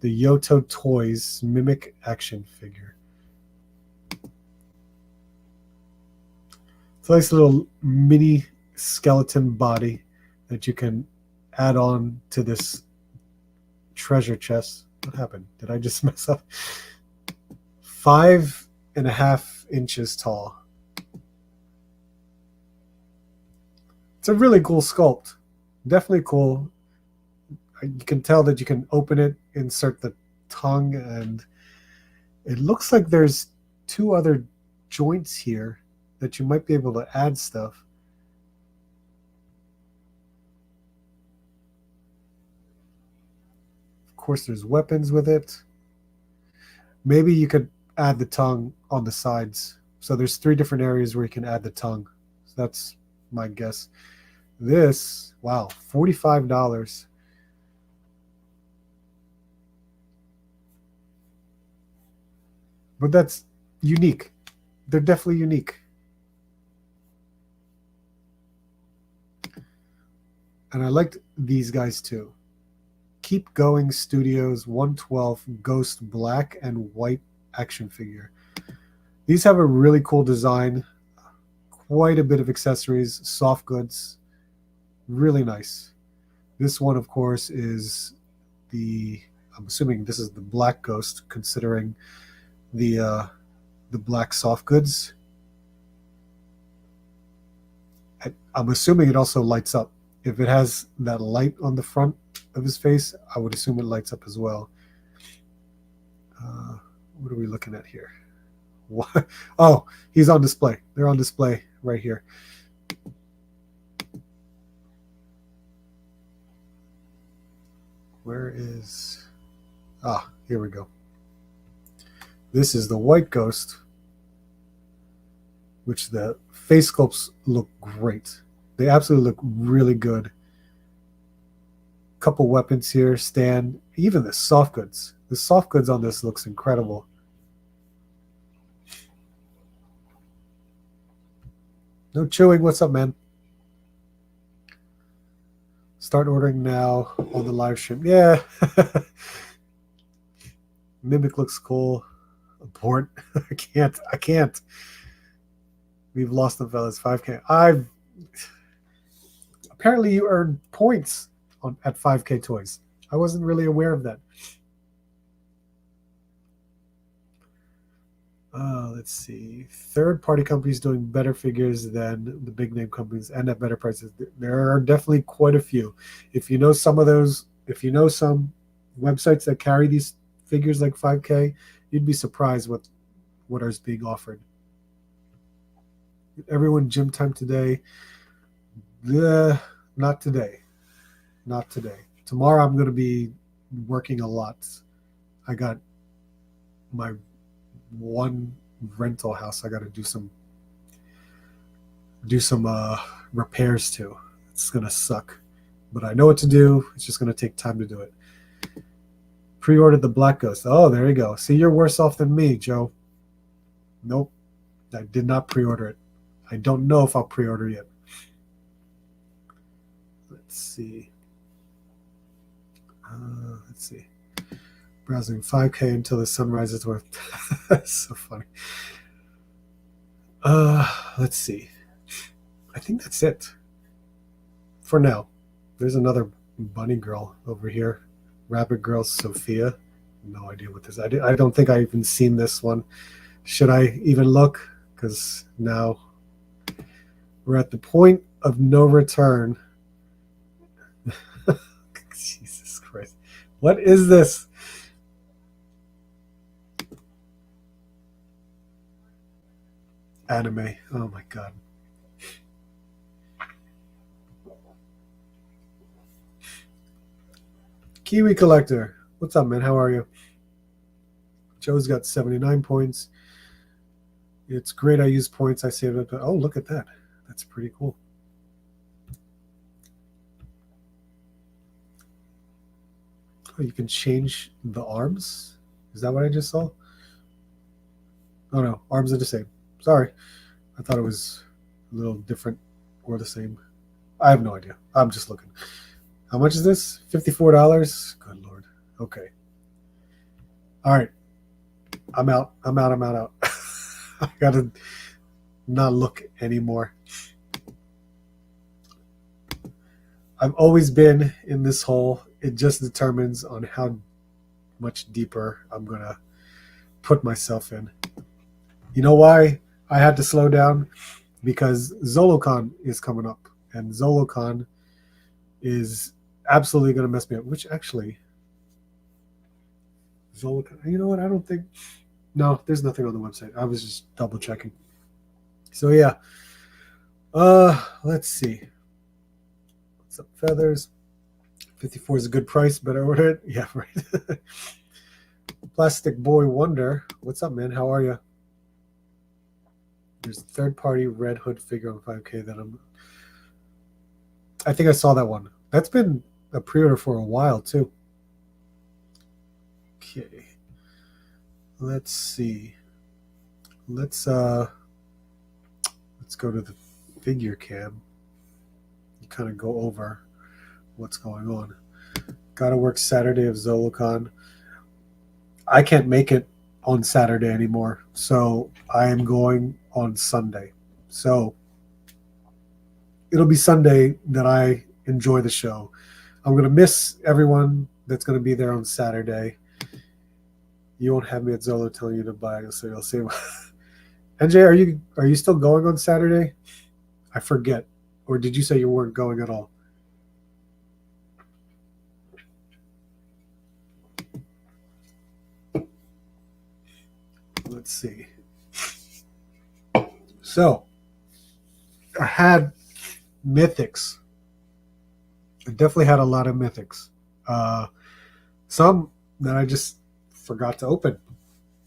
The Kyoto Toys Mimic action figure. It's a nice little mini skeleton body that you can add on to this treasure chest. What happened? Did I just mess up? 5.5 inches tall. It's a really cool sculpt. Definitely cool. You can tell that you can open it, insert the tongue, and it looks like there's 2 other joints here that you might be able to add stuff. Of course, there's weapons with it. Maybe you could add the tongue on the sides. So there's 3 different areas where you can add the tongue. So that's my guess. This, wow, $45. But that's unique. They're definitely unique. And I liked these guys too. Keep Going Studios 112 Ghost Black and White action figure. These have a really cool design, quite a bit of accessories, soft goods, really nice. This one, of course, is I'm assuming this is the Black Ghost, considering the black soft goods. I'm assuming it also lights up. If it has that light on the front of his face, I would assume it lights up as well. What are we looking at here? What? Oh, he's on display. They're on display right here. Where is... here we go. This is the White Ghost, which the face sculpts look great. They absolutely look really good. Couple weapons here, stand, even the soft goods. The soft goods on this looks incredible. No chewing. What's up, man? Start ordering now on the live stream. Yeah. Mimic looks cool. Abort. I can't. We've lost them, fellas. 5K. Apparently you earn points at 5K toys. I wasn't really aware of that. Let's see. Third-party companies doing better figures than the big-name companies and at better prices. There are definitely quite a few. If you know some of those, if you know some websites that carry these figures like 5K, you'd be surprised what is being offered. Everyone gym time today? Not today. Not today. Tomorrow I'm going to be working a lot. I got my one rental house I got to do some repairs to. It's gonna suck, but I know what to do. It's just gonna take time to do it. Pre-ordered the Black Ghost. Oh, there you go. See, you're worse off than me, Joe. Nope, I did not pre-order it. I don't know if I'll pre-order yet. Let's see. Browsing 5K until the sun rises. That's so funny. Let's see. I think that's it for now. There's another bunny girl over here. Rabbit girl Sophia. No idea what this is. I don't think I even seen this one. Should I even look? Because now we're at the point of no return. Jesus Christ. What is this? Anime. Oh my god. Kiwi Collector. What's up, man? How are you? Joe's got 79 points. It's great. I use points. I saved it. Oh, look at that. That's pretty cool. Oh, you can change the arms? Is that what I just saw? Oh no, arms are the same. Sorry. I thought it was a little different or the same. I have no idea. I'm just looking. How much is this? $54? Good Lord. Okay. All right. I'm out. I got to not look anymore. I've always been in this hole. It just determines on how much deeper I'm going to put myself in. You know why I had to slow down? Because Zolocon is coming up. And Zolocon is absolutely going to mess me up. Which actually, Zolocon, you know what? I don't think, no, there's nothing on the website. I was just double checking. So yeah. Let's see. What's up, feathers? 54 is a good price. Better order it. Yeah, right. Plastic Boy Wonder. What's up, man? How are you? There's a third-party Red Hood figure on 5K that I think I saw that one. That's been a pre-order for a while too. Okay. Let's see. Let's go to the figure cam and kind of go over what's going on. Gotta work Saturday of Zolocon. I can't make it on Saturday anymore, so I am going on Sunday. So it'll be Sunday that I enjoy the show. I'm going to miss everyone that's going to be there on Saturday. You won't have me at Zolo telling you to buy, so you'll see. NJ, are you still going on Saturday? I forget. Or did you say you weren't going at all? Let's see. So, I had Mythics. I definitely had a lot of Mythics. Some that I just forgot to open.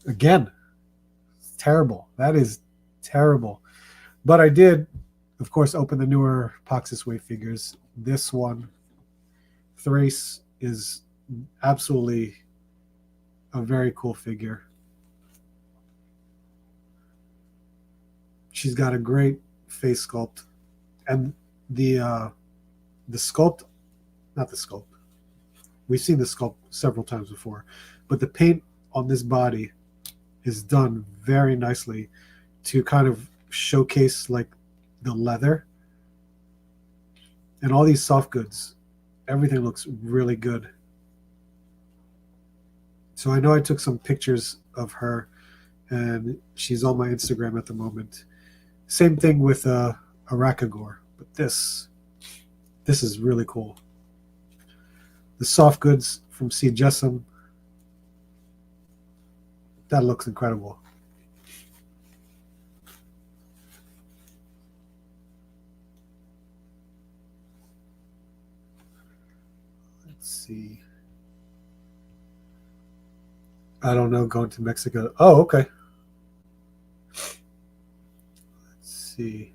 Again, it's terrible. That is terrible. But I did, of course, open the newer Poxus Wave figures. This one, Thrace, is absolutely a very cool figure. She's got a great face sculpt, and the sculpt, not the sculpt. We've seen the sculpt several times before, but the paint on this body is done very nicely to kind of showcase like the leather and all these soft goods. Everything looks really good. So I know I took some pictures of her, and she's on my Instagram at the moment. Same thing with Arakagor, but this is really cool. The soft goods from C. Jessam, that looks incredible. Let's see. I don't know, going to Mexico. Oh, okay. Let's see.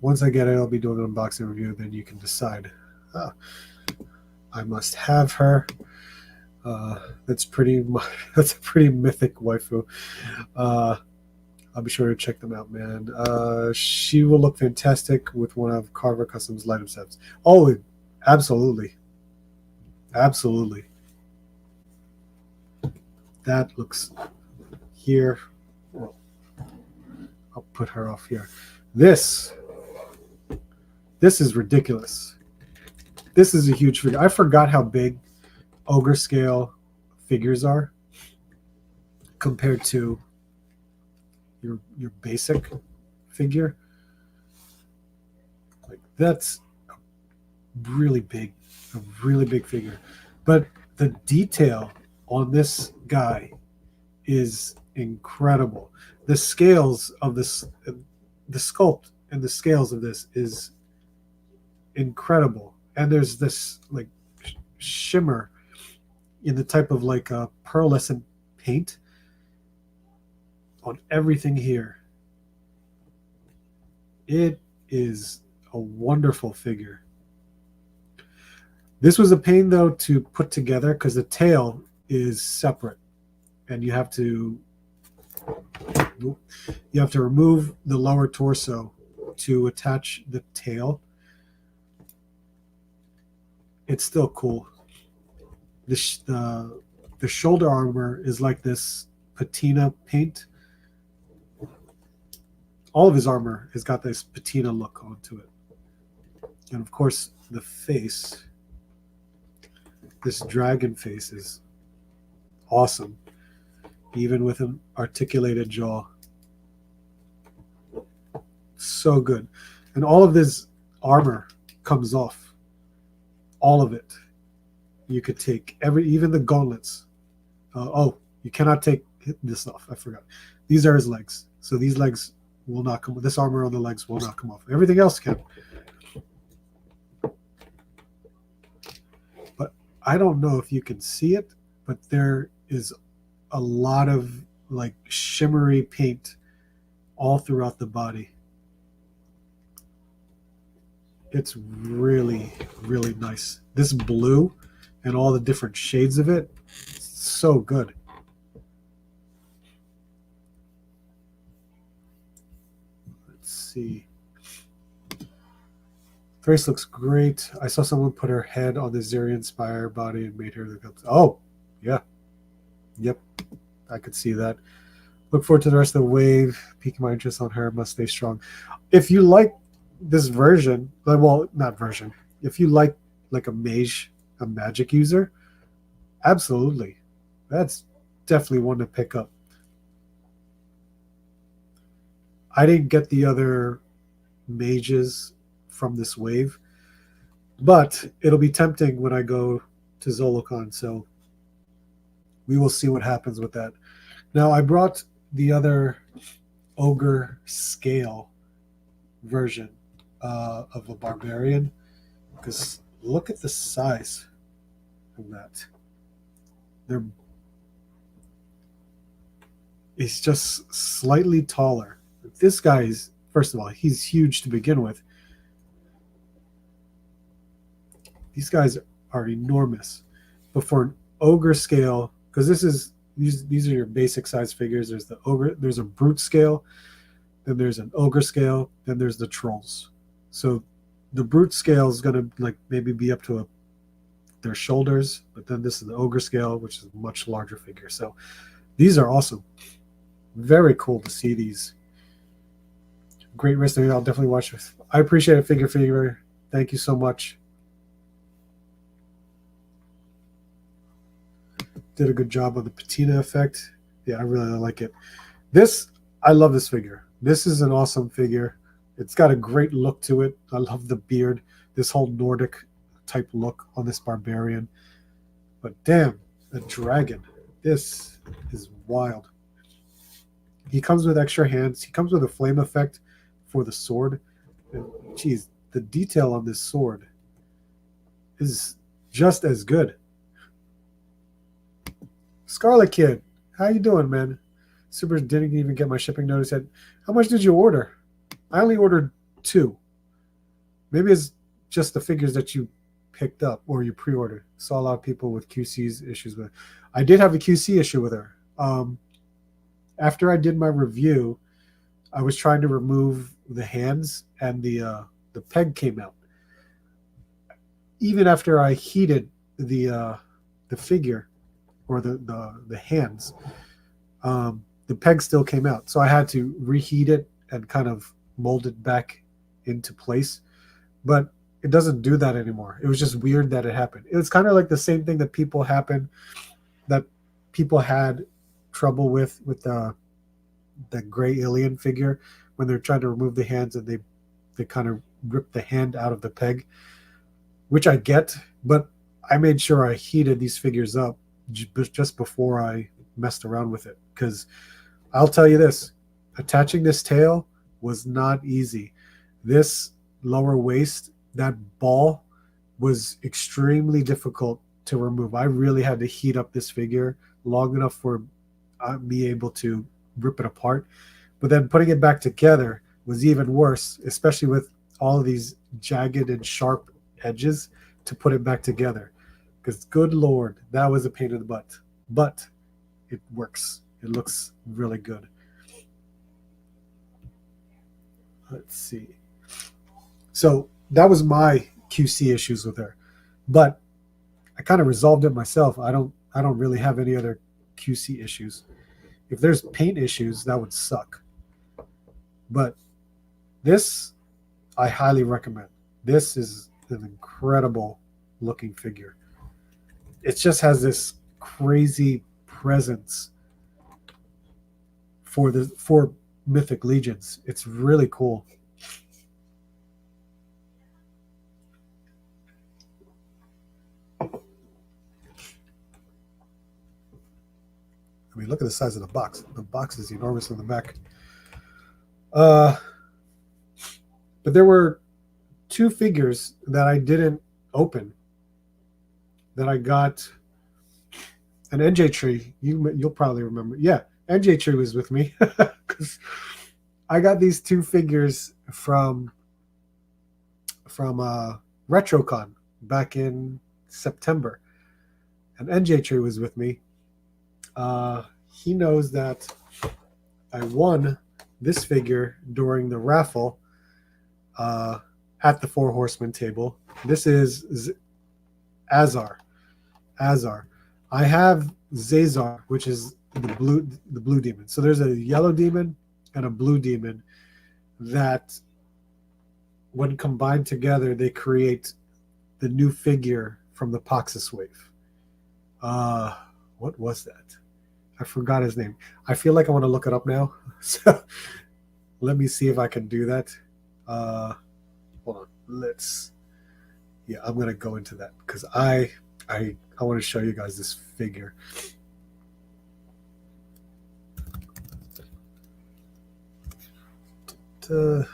Once I get it, I'll be doing an unboxing review, then you can decide. I must have her. That's a pretty mythic waifu. I'll be sure to check them out, man. She will look fantastic with one of Carver Customs light up sets. Oh, absolutely. Absolutely. That looks here. I'll put her off here. This is ridiculous. This is a huge figure. I forgot how big ogre scale figures are compared to your basic figure. Like, that's a really big figure. But the detail on this guy is incredible. The scales of this, the sculpt and the scales of this is incredible. And there's this like shimmer in the type of like a pearlescent paint on everything here. It is a wonderful figure. This was a pain though to put together because the tail is separate, and you have to remove the lower torso to attach the tail. It's still cool. The shoulder armor is like this patina paint. All of his armor has got this patina look onto it. And of course, the face, this dragon face, is awesome, even with an articulated jaw. So good. And all of this armor comes off. All of it. You could take even the gauntlets. Oh, you cannot take this off. I forgot. These are his legs. So these legs will not come. This armor on the legs will not come off. Everything else can. But I don't know if you can see it, but there is a lot of like shimmery paint all throughout the body. It's really, really nice. This blue and all the different shades of it, so good. Let's see. Thrace looks great. I saw someone put her head on the Zerian Spire body and made her look up. Oh, yeah. Yep. I could see that. Look forward to the rest of the wave. Piquing my interest on her. Must stay strong. If you like this version, well, not version. If you like a mage, a magic user, absolutely. That's definitely one to pick up. I didn't get the other mages from this wave, but it'll be tempting when I go to Zolocon, so we will see what happens with that. Now, I brought the other ogre scale version of a barbarian, because look at the size of that. They're is just slightly taller. This guy is, first of all, he's huge to begin with. These guys are enormous. But for an ogre scale, because these are your basic size figures. There's the ogre, there's a brute scale, then there's an ogre scale, then there's the trolls. So the brute scale is gonna like maybe be up to their shoulders, but then this is the ogre scale, which is a much larger figure. So these are awesome. Very cool to see these. Great wrestling. I'll definitely watch it. I appreciate it, Figure. Thank you so much. Did a good job on the patina effect. Yeah, I really like it. I love this figure. This is an awesome figure. It's got a great look to it. I love the beard, this whole Nordic type look on this barbarian. But damn, a dragon. This is wild. He comes with extra hands. He comes with a flame effect for the sword. And geez, the detail on this sword is just as good. Scarlet Kid, how you doing, man? Super didn't even get my shipping notice yet. How much did you order? I only ordered 2. Maybe it's just the figures that you picked up or you pre-ordered. Saw a lot of people with QC's issues with it. I did have a QC issue with her. After I did my review, I was trying to remove the hands and the peg came out. Even after I heated the figure or the hands, the peg still came out. So I had to reheat it and kind of mold it back into place. But it doesn't do that anymore. It was just weird that it happened. It was kind of like the same thing that people had trouble with the gray alien figure when they're trying to remove the hands and they kind of rip the hand out of the peg, which I get, but I made sure I heated these figures up just before I messed around with it, because I'll tell you this, attaching this tail was not easy. This lower waist, that ball, was extremely difficult to remove. I really had to heat up this figure long enough for me able to rip it apart. But then putting it back together was even worse, especially with all of these jagged and sharp edges to put it back together. Because good Lord, that was a pain in the butt. But it works. It looks really good. Let's see. So that was my QC issues with her. But I kind of resolved it myself. I don't really have any other QC issues. If there's paint issues, that would suck. But this, I highly recommend. This is an incredible looking figure. It just has this crazy presence for Mythic Legions. It's really cool. I mean, look at the size of the box. The box is enormous in the back. But there were 2 figures that I didn't open that I got. An NJ Tree, you'll probably remember. Yeah, NJ Tree was with me because I got these 2 figures from RetroCon back in September, and NJ Tree was with me. He knows that I won this figure during the raffle at the 4 Horsemen table. This is Azar. I have Zazar, which is the blue demon. So there's a yellow demon and a blue demon that, when combined together, they create the new figure from the Poxus wave. What was that? I forgot his name. I feel like I want to look it up now. So let me see if I can do that. Hold on. I'm going to go into that because I want to show you guys this figure. And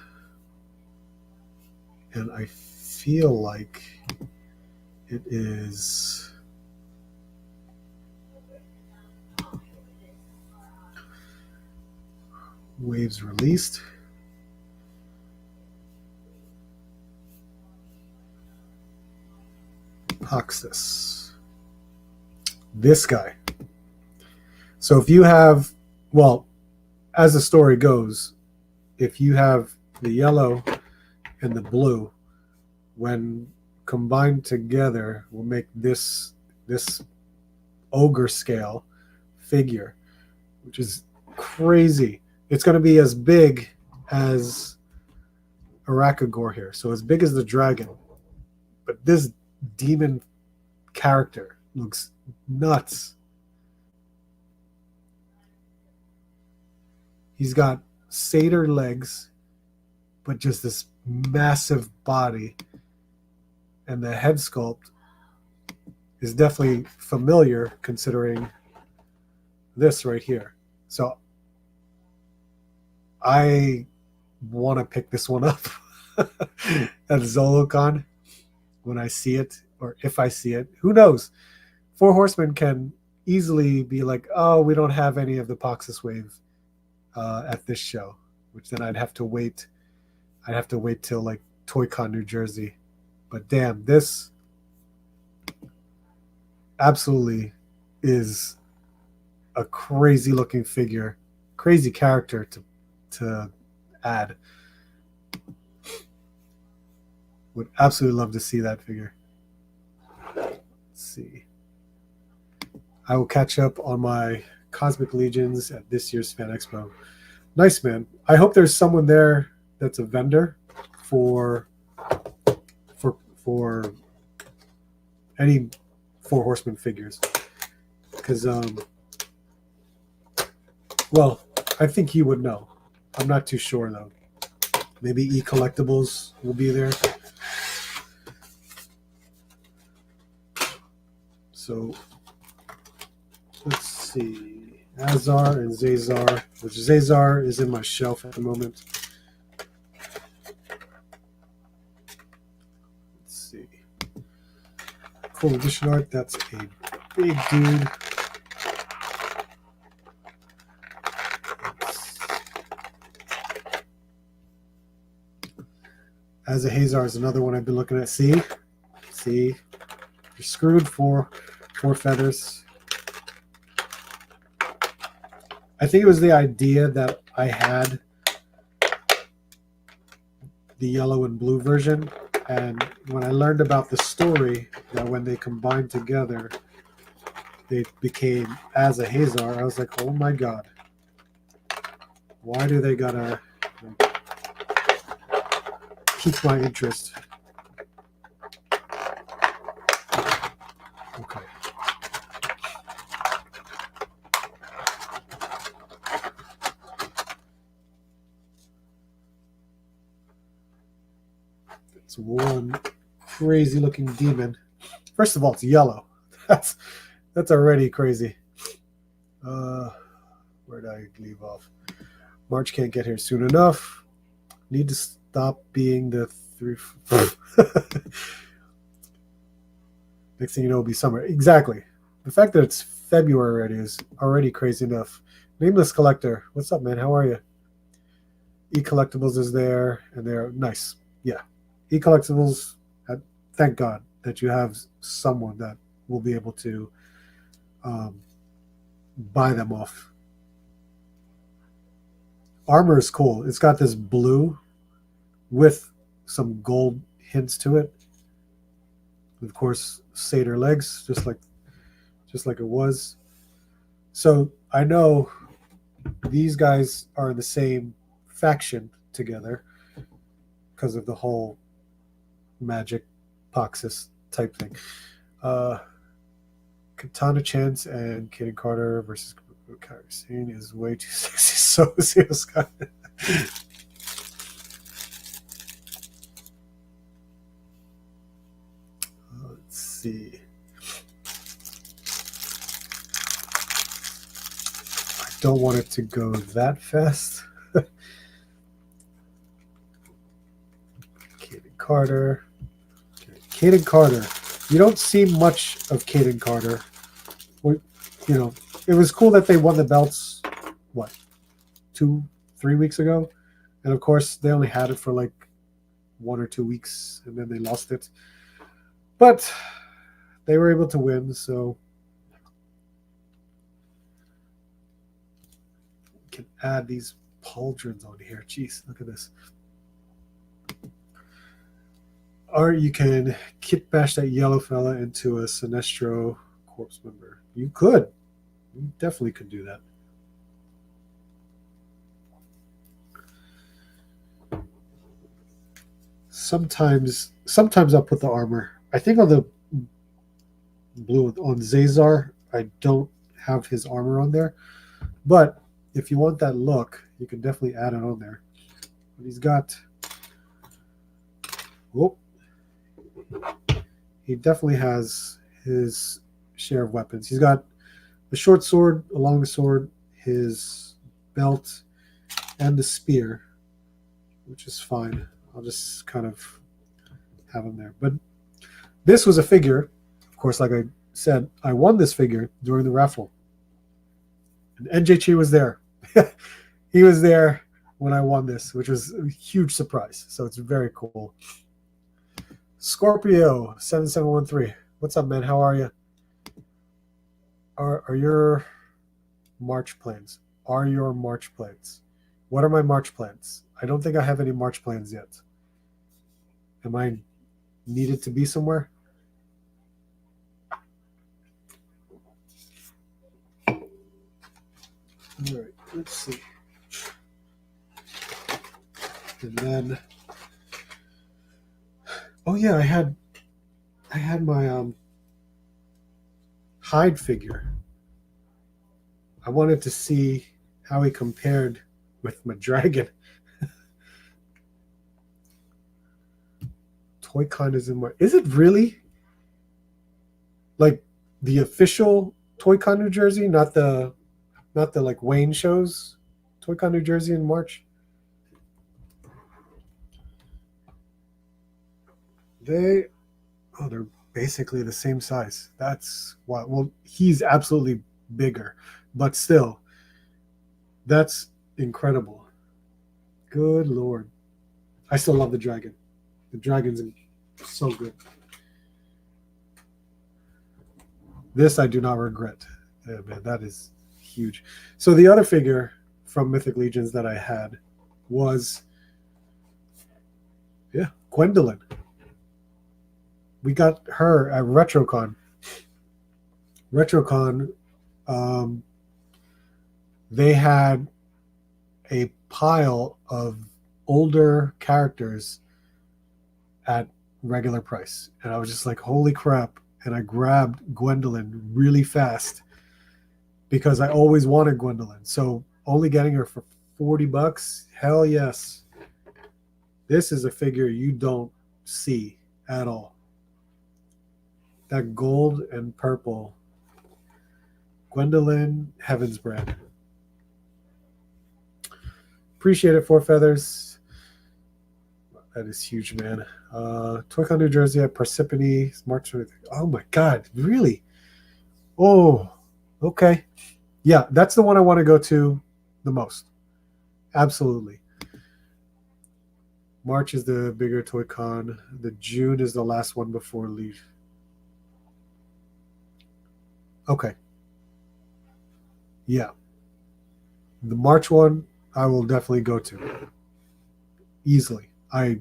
I feel like it is. Waves released. Poxus. This guy. So if you have, well, as the story goes, if you have the yellow and the blue, when combined together, will make this ogre scale figure, which is crazy. It's going to be as big as Arakagor here, so as big as the dragon. But this demon character looks nuts. He's got satyr legs, but just this massive body. And the head sculpt is definitely familiar considering this right here. So I want to pick this one up at ZoloCon when I see it, or if I see it. Who knows? Four Horsemen can easily be like, oh, we don't have any of the Poxus Wave at this show, which then I'd have to wait. I'd have to wait till like ToyCon New Jersey. But damn, this absolutely is a crazy looking figure, crazy character to add. Would absolutely love to see that figure. Let's see. I will catch up on my Cosmic Legions at this year's Fan Expo. Nice, man. I hope there's someone there that's a vendor for any Four Horsemen figures. Because, well, I think you would know. I'm not too sure, though. Maybe Collectibles will be there. So, let's see. Azar and Zazar, which Zazar is in my shelf at the moment. Let's see. Cool edition art. That's a big dude. As a Hazar is another one I've been looking at. See, you're screwed for 4 feathers. I think it was the idea that I had the yellow and blue version, and when I learned about the story that when they combined together, they became as a Hazar, I was like, oh my god, why do they gotta pique my interest? Okay. It's one crazy looking demon. First of all, it's yellow. That's already crazy. Where did I leave off? March can't get here soon enough. Need to stop being the 3. Next thing you know, it'll be summer. Exactly. The fact that it's February already is already crazy enough. Nameless Collector. What's up, man? How are you? Collectibles is there, and they're nice. Yeah. Collectibles, thank God that you have someone that will be able to buy them off. Armor is cool. It's got this blue with some gold hints to it. Of course, satyr legs, just like it was. So I know these guys are in the same faction together because of the whole magic Poxus type thing. Katana Chance and Kaden Carter versus Kyrosine is way too sexy. So Zero Sky. Let's see. I don't want it to go that fast. Kaden Carter. Kaden Carter. You don't see much of Kaden Carter. You know, it was cool that they won the belts, what, 2, 3 weeks ago. And of course, they only had it for like 1 or 2 weeks, and then they lost it. But they were able to win, so we can add these pauldrons on here. Jeez, look at this. Or you can kit bash that yellow fella into a Sinestro corpse member. You could. You definitely could do that. Sometimes I'll put the armor. I think on the blue on Zazar, I don't have his armor on there. But if you want that look, you can definitely add it on there. But he's got... Whoop. He definitely has his share of weapons. He's got the short sword, a long sword, his belt, and the spear, which is fine. I'll just kind of have him there. But this was a figure, of course, like I said, I won this figure during the raffle. And NJC was there. He was there when I won this, which was a huge surprise. So it's very cool. Scorpio 7713. What's up, man? How are you? Are your March plans? Are your March plans? What are my March plans? I don't think I have any March plans yet. Am I needed to be somewhere? All right, let's see. And then, oh yeah, I had my Hyde figure. I wanted to see how he compared with my dragon. ToyCon is in my... Is it really? Like the official ToyCon New Jersey, not the like Wayne shows? ToyCon New Jersey in March. They're basically the same size. That's why. Well, he's absolutely bigger, but still, that's incredible. Good Lord. I still love the dragon. The dragon's so good. This I do not regret. Yeah, man, that is huge. So the other figure from Mythic Legions that I had was, Gwendolyn. We got her at RetroCon. They had a pile of older characters at regular price. And I was just like, holy crap. And I grabbed Gwendolyn really fast because I always wanted Gwendolyn. So only getting her for $40, hell yes. This is a figure you don't see at all. That gold and purple. Gwendolyn, Heaven's Brand. Appreciate it, Four Feathers. That is huge, man. ToyCon New Jersey at Parsippany, March 23rd. Oh my God, really? Oh, okay. Yeah, that's the one I want to go to the most. Absolutely. March is the bigger ToyCon. The June is the last one before leave. Okay. Yeah. The March one, I will definitely go to. Easily. I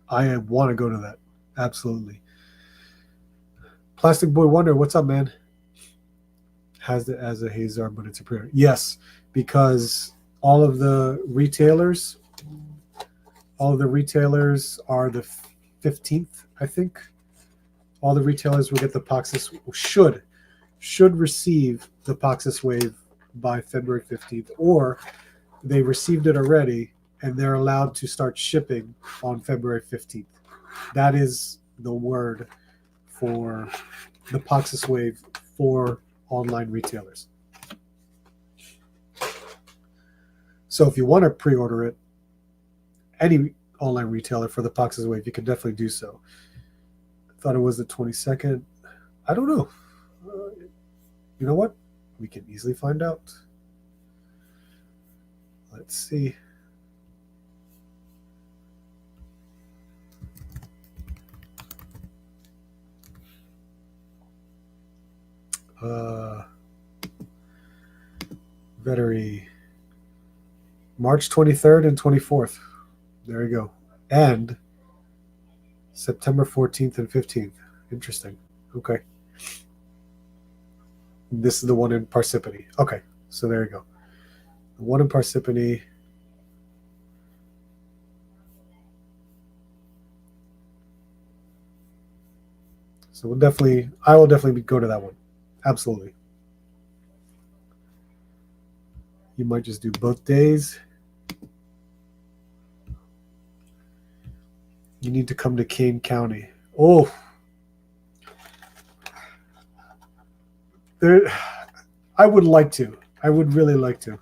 want to go to that. Absolutely. Plastic Boy Wonder, what's up, man? Has it as a Hazard, but it's a pre-order. Yes, because all of the retailers are the 15th, I think. All the retailers will get the Poxus, should receive the Poxus Wave by February 15th, or they received it already and they're allowed to start shipping on February 15th. That is the word for the Poxus Wave for online retailers. So if you want to pre-order it, any online retailer for the Poxus Wave, you can definitely do so. I thought it was the 22nd. I don't know. You know what? We can easily find out. Let's see. Vettery. March 23rd and 24th. There you go. And September 14th and 15th. Interesting. Okay. This is the one in Parsippany. Okay. So there you go. The one in Parsippany. So I will definitely go to that one. Absolutely. You might just do both days. You need to come to Kane County. Oh, I would like to. I would really like to.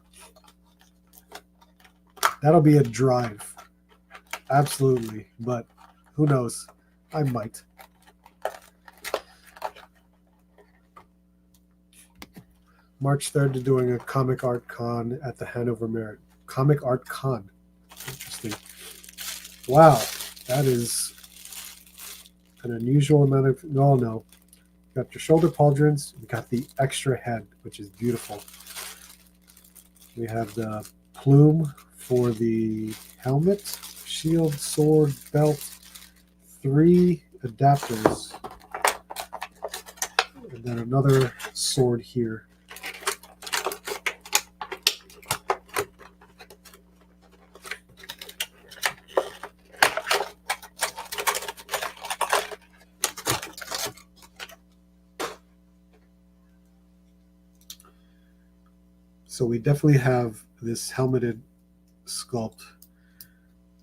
That'll be a drive. Absolutely. But who knows? I might. March 3rd to doing a comic art con at the Hanover Merit. Comic art con. Interesting. Wow. That is an unusual amount of... No. You got your shoulder pauldrons. You got the extra head, which is beautiful. We have the plume for the helmet, shield, sword, belt, 3 adapters, and then another sword here. So we definitely have this helmeted sculpt,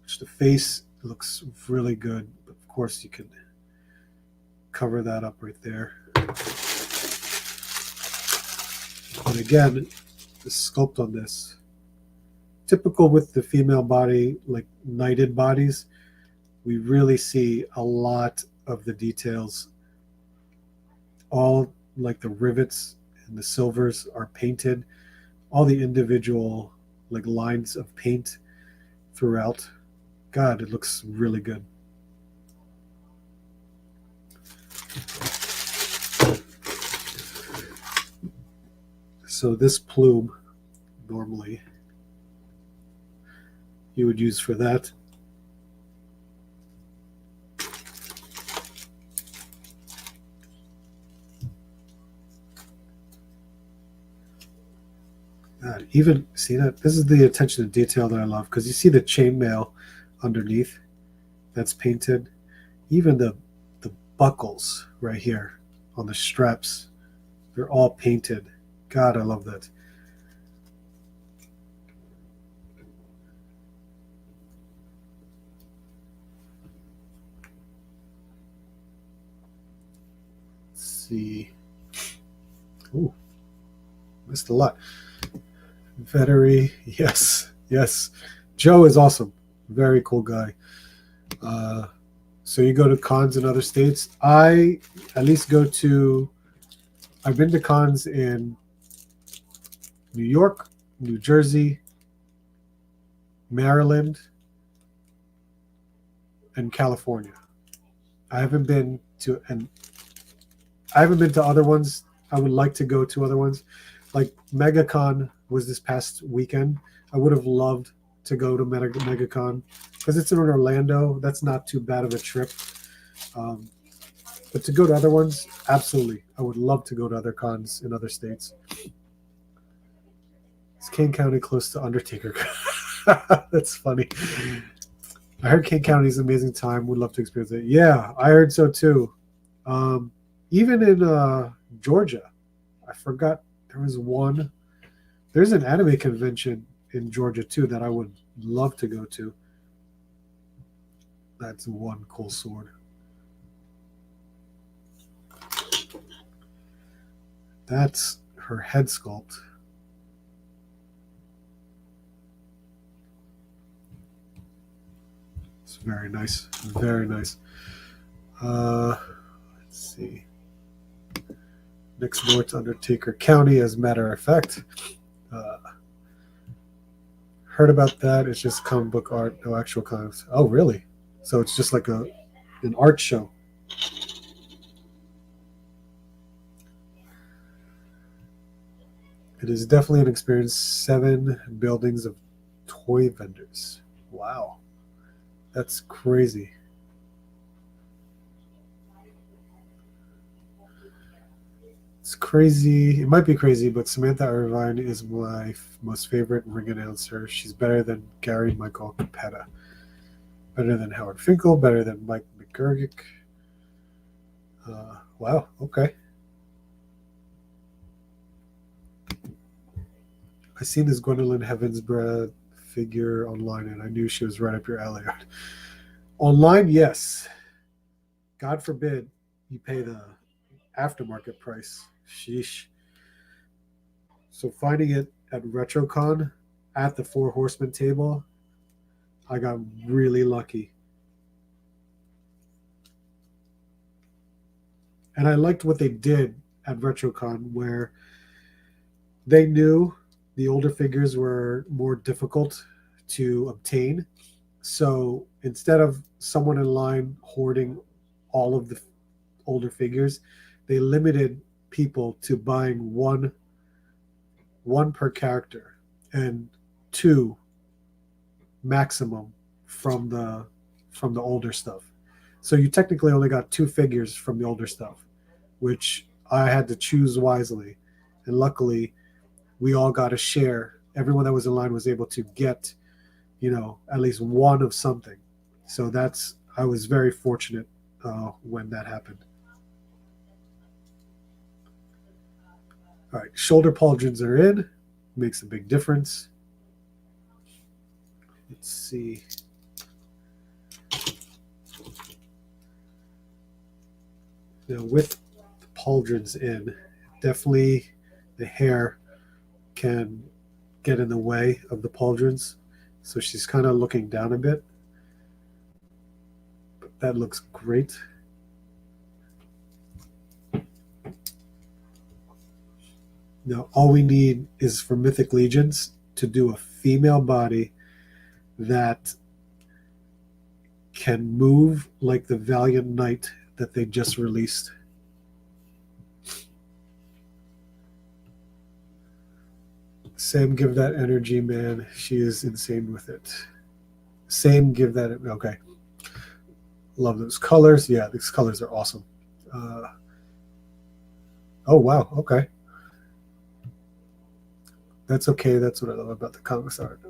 which the face looks really good. But of course, you can cover that up right there. And again, the sculpt on this, typical with the female body, like knighted bodies, we really see a lot of the details. All like the rivets and the silvers are painted. All the individual like lines of paint throughout. God, it looks really good. So this plume, normally, you would use for that. God, even see that? This is the attention to detail that I love, because you see the chainmail underneath that's painted. Even the buckles right here on the straps, they're all painted. God, I love that. Let's see. Ooh, missed a lot. Vettery, yes. Joe is awesome. Very cool guy. So you go to cons in other states. I at least I've been to cons in New York, New Jersey, Maryland, and California. I haven't been to other ones. I would like to go to other ones. Like MegaCon was this past weekend. I would have loved to go to MegaCon because it's in Orlando. That's not too bad of a trip. But to go to other ones, absolutely. I would love to go to other cons in other states. Is Kane County close to Undertaker? That's funny. I heard Kane County is an amazing time. Would love to experience it. Yeah, I heard so too. Even in Georgia, I forgot there was one. There's an anime convention in Georgia too that I would love to go to. That's one cool sword. That's her head sculpt. It's very nice. Very nice. Let's see. Next door to Undertaker County, as a matter of fact. Heard about that. It's just comic book art, no actual comics. Oh, really? So it's just like an art show. It is definitely an experience. 7 buildings of toy vendors. Wow. That's crazy. It's crazy. It might be crazy, but Samantha Irvine is my most favorite ring announcer. She's better than Gary Michael Capetta. Better than Howard Finkel. Better than Mike McGurgick. Wow. Okay. I seen this Gwendolyn Heavensborough figure online, and I knew she was right up your alley. Online, yes. God forbid you pay the aftermarket price. Sheesh. So finding it at RetroCon at the Four Horsemen table, I got really lucky. And I liked what they did at RetroCon, where they knew the older figures were more difficult to obtain. So instead of someone in line hoarding all of the older figures, they limited people to buying one per character and 2 maximum from the older stuff. So you technically only got 2 figures from the older stuff, which I had to choose wisely. And luckily, we all got a share. Everyone that was in line was able to get, at least one of something. So I was very fortunate when that happened. All right, shoulder pauldrons are in. Makes a big difference. Let's see. Now with the pauldrons in, definitely the hair can get in the way of the pauldrons. So she's kind of looking down a bit. But that looks great. Now all we need is for Mythic Legions to do a female body that can move like the Valiant Knight that they just released. Sam, give that energy, man. She is insane with it. Sam, give that. Okay. Love those colors. Yeah, these colors are awesome. Oh, wow. Okay. That's okay. That's what I love about the comics art.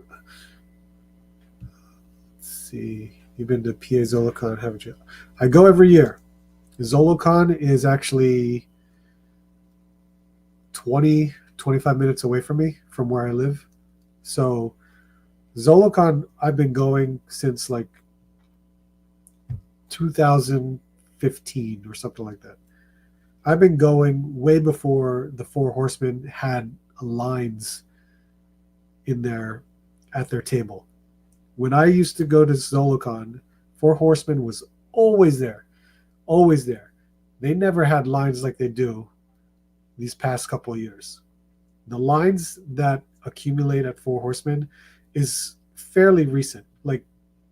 Let's see. You've been to PA Zolocon, haven't you? I go every year. Zolocon is actually 25 minutes away from me, from where I live. So Zolocon, I've been going since like 2015 or something like that. I've been going way before the Four Horsemen had lines in at their table. When I used to go to Zolocon, Four Horsemen was always there. Always there. They never had lines like they do these past couple of years. The lines that accumulate at Four Horsemen is fairly recent. Like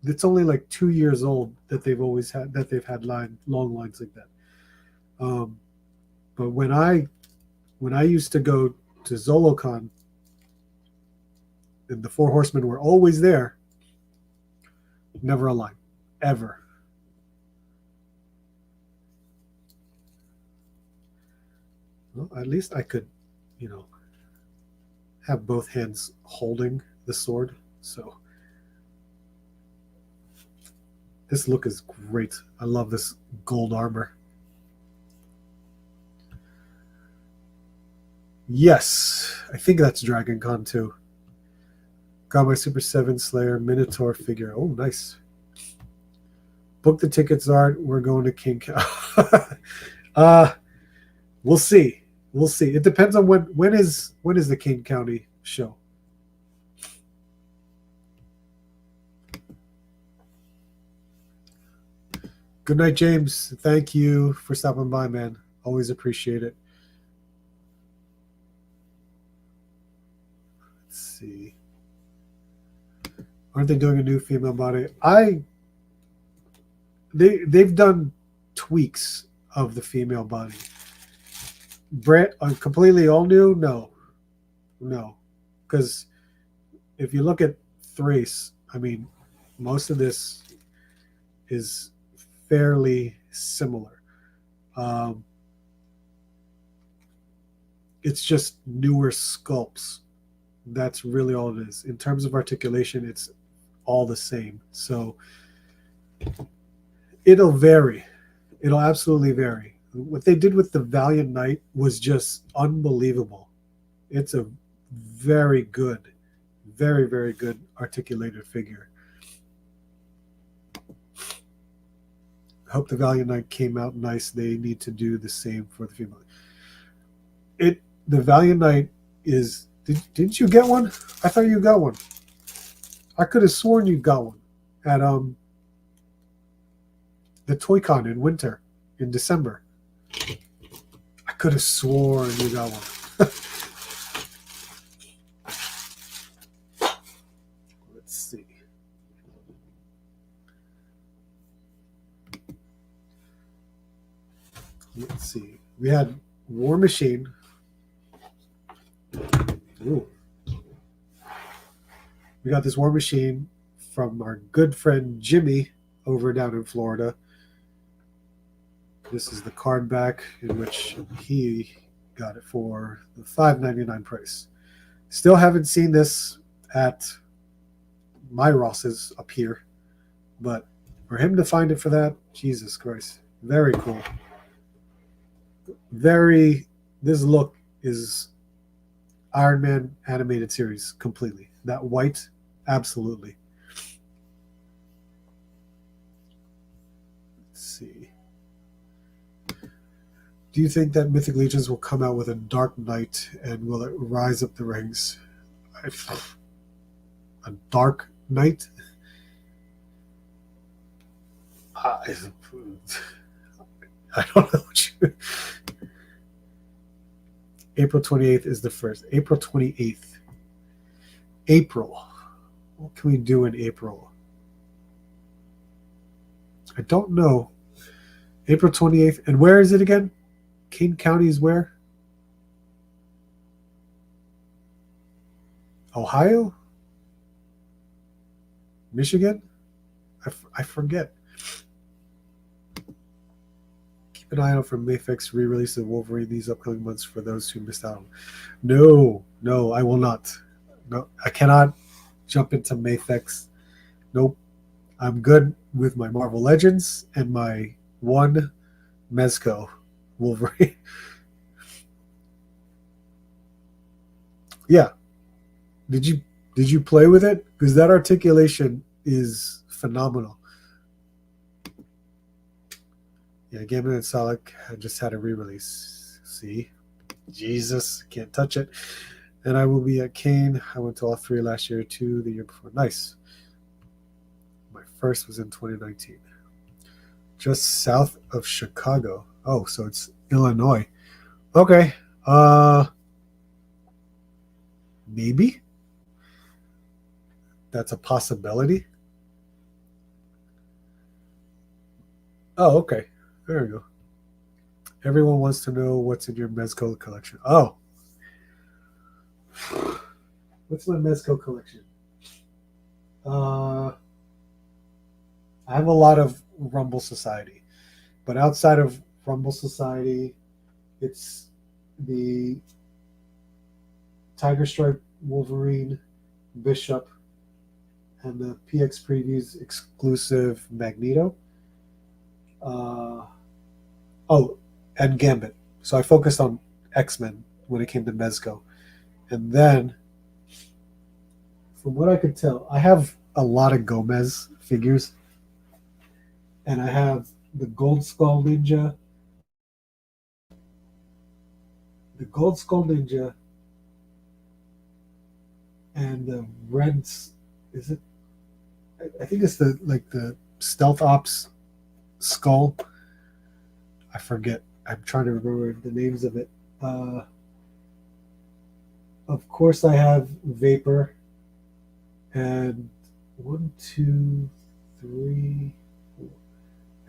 it's only like 2 years old that they've had long lines like that. But when I used to go to Zolocon, and the Four Horsemen were always there, never a line, ever. Well, at least I could, have both hands holding the sword. So this look is great. I love this gold armor. Yes, I think that's Dragon Con too. Got my Super 7 Slayer Minotaur figure. Oh, nice. Book the tickets, Art. We're going to King County. We'll see. We'll see. It depends on when is the King County show. Good night, James. Thank you for stopping by, man. Always appreciate it. Let's see. Aren't they doing a new female body? They've done tweaks of the female body. Brett, completely all new? No. No, because if you look at Thrace, I mean, most of this is fairly similar. Um, it's just newer sculpts. That's really all it is. In terms of articulation, it's all the same. So it'll vary. It'll absolutely vary. What they did with the Valiant Knight was just unbelievable. It's a very good, very, very good articulated figure. I hope the Valiant Knight came out nice. They need to do the same for the female. The Valiant Knight is. Didn't you get one? I thought you got one. I could have sworn you got one at the TOYCon in winter, in December. I could have sworn you got one. Let's see. Let's see. We had War Machine. Ooh. We got this War Machine from our good friend Jimmy over down in Florida. This is the card back in which he got it for the $5.99 price. Still haven't seen this at my Ross's up here, but for him to find it for that, Jesus Christ, very cool. This look is Iron Man animated series completely. That white, absolutely. Let's see. Do you think that Mythic Legions will come out with a Dark Knight, and will it rise up the ranks? A Dark Knight? I don't know what you... April 28th is the first. April 28th. April. What can we do in April? I don't know. April 28th. And where is it again? King County is where? Ohio? Michigan? I forget. Keep an eye out for Mayfix re-release of Wolverine these upcoming months for those who missed out. No, I will not. No, I cannot jump into Mayfix. Nope. I'm good with my Marvel Legends and my one Mesco Wolverine. Yeah. Did you play with it? Because that articulation is phenomenal. Yeah, Gambit and Solid just had a re-release. See? Jesus, can't touch it. And I will be at Kane. I went to all three last year, two the year before. Nice. My first was in 2019. Just south of Chicago. Oh, so it's Illinois. Okay. Maybe. That's a possibility. Oh, okay. There we go. Everyone wants to know what's in your Mesco collection. Oh. What's my Mesco collection? I have a lot of Rumble Society. But outside of Rumble Society, it's the Tiger Stripe Wolverine Bishop and the PX Previews exclusive Magneto. And Gambit. So I focused on X-Men when it came to Mesco. And then, from what I could tell, I have a lot of Gomez figures. And I have the Gold Skull Ninja. The Gold Skull Ninja. And the Reds. Is it? I think it's the Stealth Ops skull. I forget. I'm trying to remember the names of it. Of course, I have Vapor. And 1, 2, 3, 4.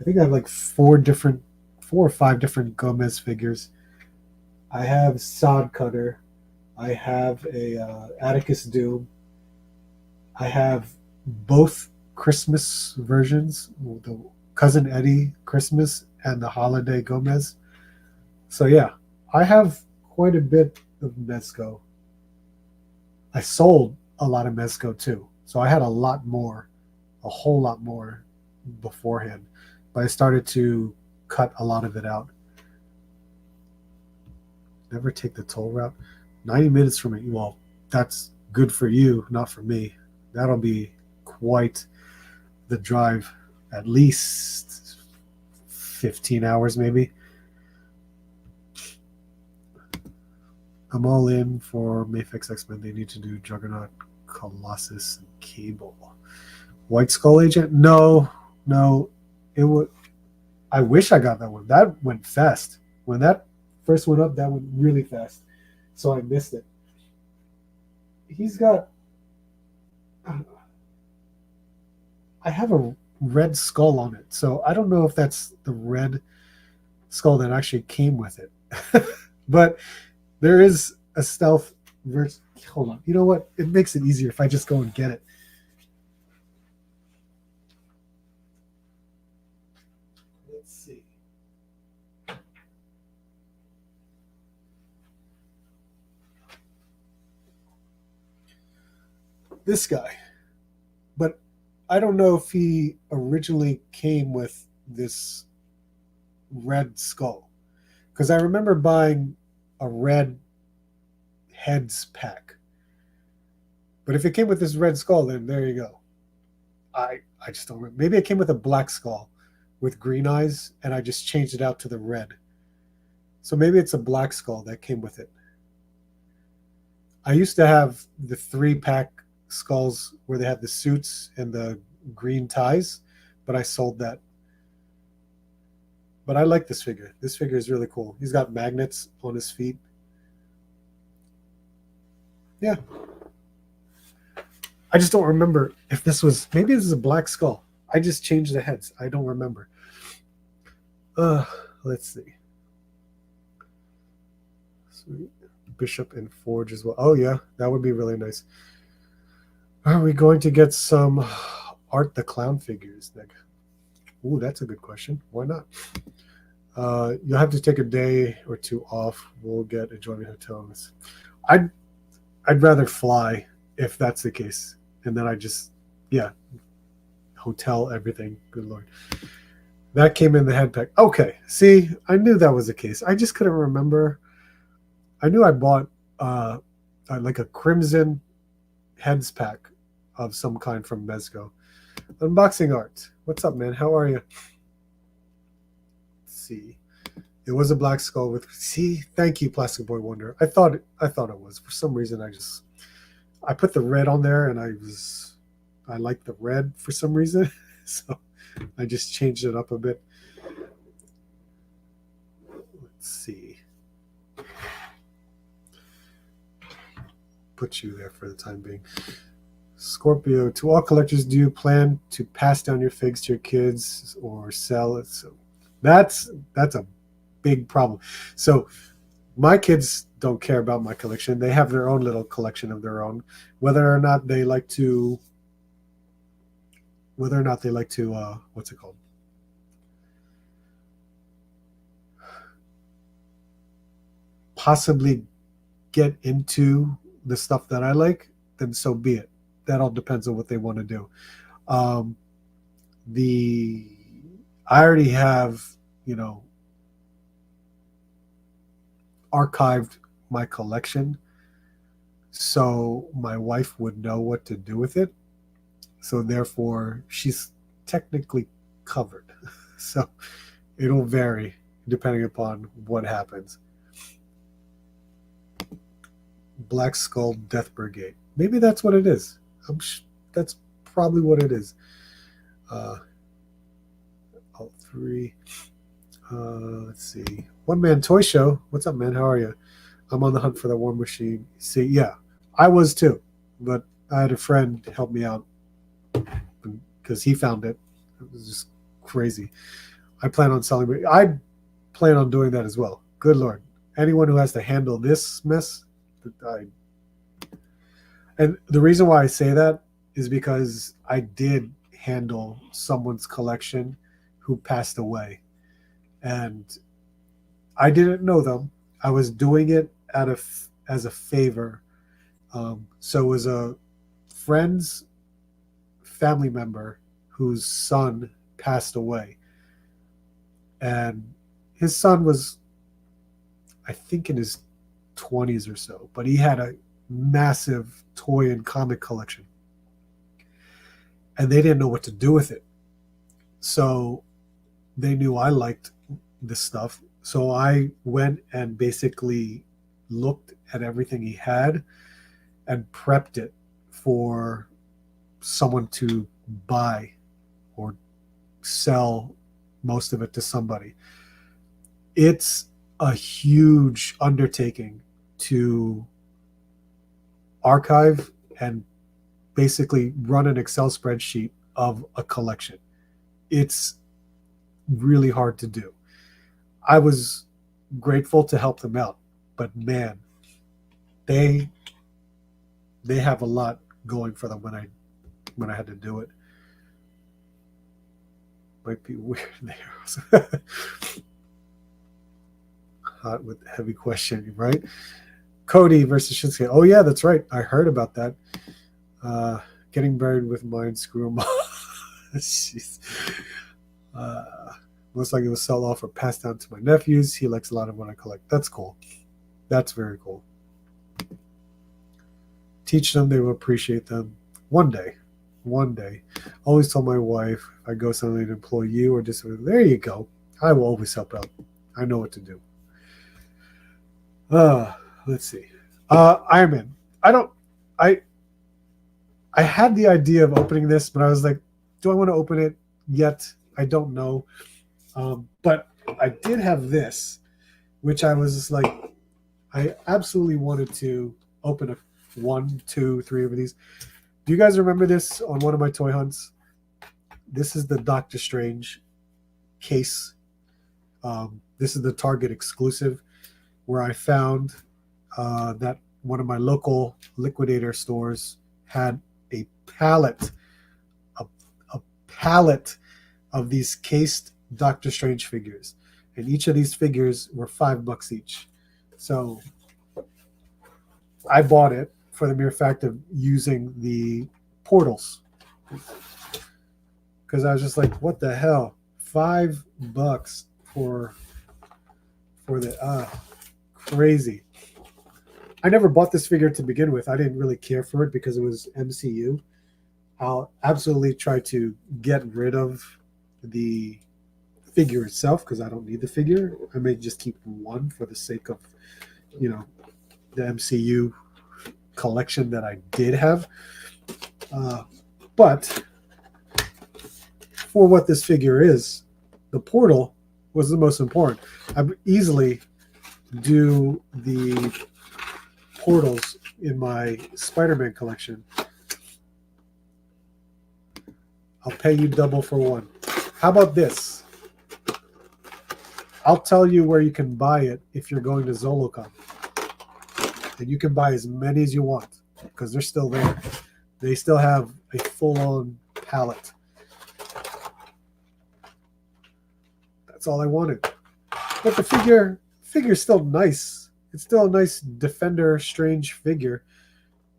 I think I have like 4 or 5 different Gomez figures. I have Sod Cutter. I have a Atticus Doom. I have both Christmas versions, the Cousin Eddie Christmas and the Holiday Gomez. So yeah, I have quite a bit of Mesco. I sold a lot of Mesco too, so I had a lot more, a whole lot more beforehand. But I started to cut a lot of it out. Never take the toll route. 90 minutes from it. Well, that's good for you, not for me. That'll be quite the drive, at least 15 hours maybe. I'm all in for Mayfix X-Men. They need to do Juggernaut, Colossus, and Cable. White Skull Agent? No, no. It would. I wish I got that one. That went fast. When that first went up, that went really fast. So I missed it. He's got. I have a red skull on it, so I don't know if that's the red skull that actually came with it. But there is a stealth version. Hold on. You know what? It makes it easier if I just go and get it. Let's see. This guy. But I don't know if he originally came with this red skull. Because I remember buying a red heads pack. But if it came with this red skull, then there you go. I just don't remember. Maybe it came with a black skull with green eyes, and I just changed it out to the red. So maybe it's a black skull that came with it. I used to have the 3-pack skulls where they had the suits and the green ties, but I sold that. But I like this figure. This figure is really cool. He's got magnets on his feet. Yeah. I just don't remember if this was, maybe this is a black skull. I just changed the heads. I don't remember. Let's see. Sweet. Bishop and Forge as well. Oh yeah, that would be really nice. Are we going to get some Art the Clown figures, Nick? Ooh, that's a good question. Why not? You'll have to take a day or two off. We'll get adjoining hotels. I'd rather fly if that's the case. And then I just, yeah, hotel everything. Good Lord. That came in the head pack. Okay, see, I knew that was the case. I just couldn't remember. I knew I bought like a crimson heads pack of some kind from Mesco. Unboxing art. What's up, man? How are you? Let's see. It was a black skull with. See, thank you, Plastic Boy Wonder. I thought it was. For some reason, I put the red on there, and I liked the red for some reason, so I just changed it up a bit. Let's see. Put you there for the time being. Scorpio, to all collectors, do you plan to pass down your figs to your kids or sell it? So that's a big problem. So my kids don't care about my collection. They have their own little collection of their own. Whether or not they like to what's it called? Possibly get into the stuff that I like, then so be it. That all depends on what they want to do. I already have, archived my collection, so my wife would know what to do with it. So therefore, she's technically covered. So it'll vary depending upon what happens. Black Skull Death Brigade. Maybe that's what it is. That's probably what it is. All three. Let's see. One Man Toy Show. What's up, man? How are you? I'm on the hunt for the War Machine. See, yeah, I was too, but I had a friend help me out because he found it. It was just crazy. I plan on selling it. I plan on doing that as well. Good Lord. Anyone who has to handle this mess, And the reason why I say that is because I did handle someone's collection who passed away, and I didn't know them. I was doing it as a favor. So it was a friend's family member whose son passed away, and his son was, I think, in his 20s or so, but he had a massive toy and comic collection, and they didn't know what to do with it. So they knew I liked this stuff. So I went and basically looked at everything he had and prepped it for someone to buy or sell most of it to somebody. It's a huge undertaking to archive and basically run an Excel spreadsheet of a collection. It's really hard to do. I was grateful to help them out, but man, they have a lot going for them when I had to do it. Might be weird there. Hot with heavy question, right? Cody versus Shinsuke. Oh yeah, that's right. I heard about that. Getting buried with mine, screw him Jeez. Most likely it was sell off or passed down to my nephews. He likes a lot of what I collect. That's cool. That's very cool. Teach them, they will appreciate them. One day. Always tell my wife, if I go somewhere to employ you or just, there you go. I will always help out. I know what to do. Let's see. Iron Man. I had the idea of opening this, but I was like, do I want to open it yet? I don't know. But I did have this, which I was just like, I absolutely wanted to open a 1, 2, 3 of these. Do you guys remember this on one of my toy hunts? This is the Doctor Strange case. This is the Target exclusive, where I found that one of my local liquidator stores had a pallet of these cased Doctor Strange figures, and each of these figures were $5 each. So I bought it for the mere fact of using the portals, because I was just like, what the hell, $5 for the crazy. I never bought this figure to begin with. I didn't really care for it because it was MCU. I'll absolutely try to get rid of the figure itself because I don't need the figure. I may just keep one for the sake of, the MCU collection that I did have. But for what this figure is, the portal was the most important. I easily do the portals in my Spider-Man collection. I'll pay you double for one. How about this? I'll tell you where you can buy it if you're going to Zolocon. And you can buy as many as you want because they're still there. They still have a full-on palette. That's all I wanted. But the figure's still nice. It's still a nice Defender Strange figure.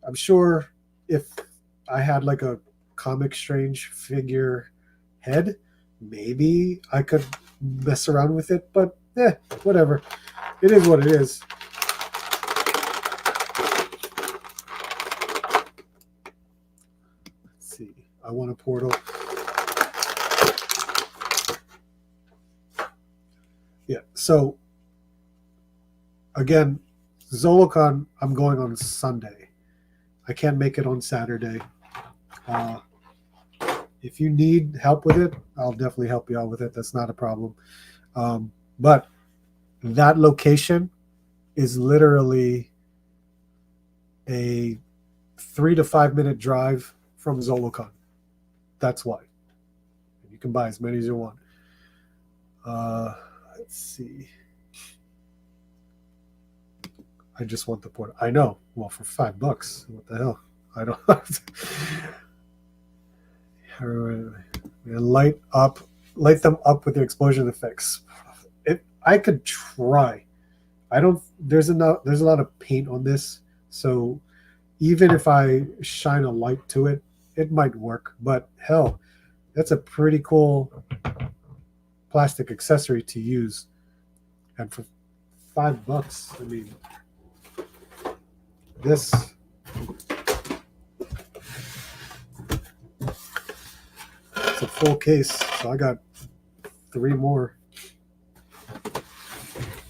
I'm sure if I had like a Comic Strange figure head, maybe I could mess around with it, but whatever. It is what it is. Let's see. I want a portal. Yeah, so again, Zolocon, I'm going on Sunday. I can't make it on Saturday. If you need help with it, I'll definitely help you out with it. That's not a problem. But that location is literally a 3 to 5 minute drive from Zolocon. That's why. You can buy as many as you want. Let's see. I just want the port. I know. Well, for $5, what the hell? I don't. Light them up with the explosion effects. I could try. I don't. There's a lot of paint on this, so even if I shine a light to it, it might work. But hell, that's a pretty cool plastic accessory to use, and for $5, I mean, this. It's a full case, so I got 3 more.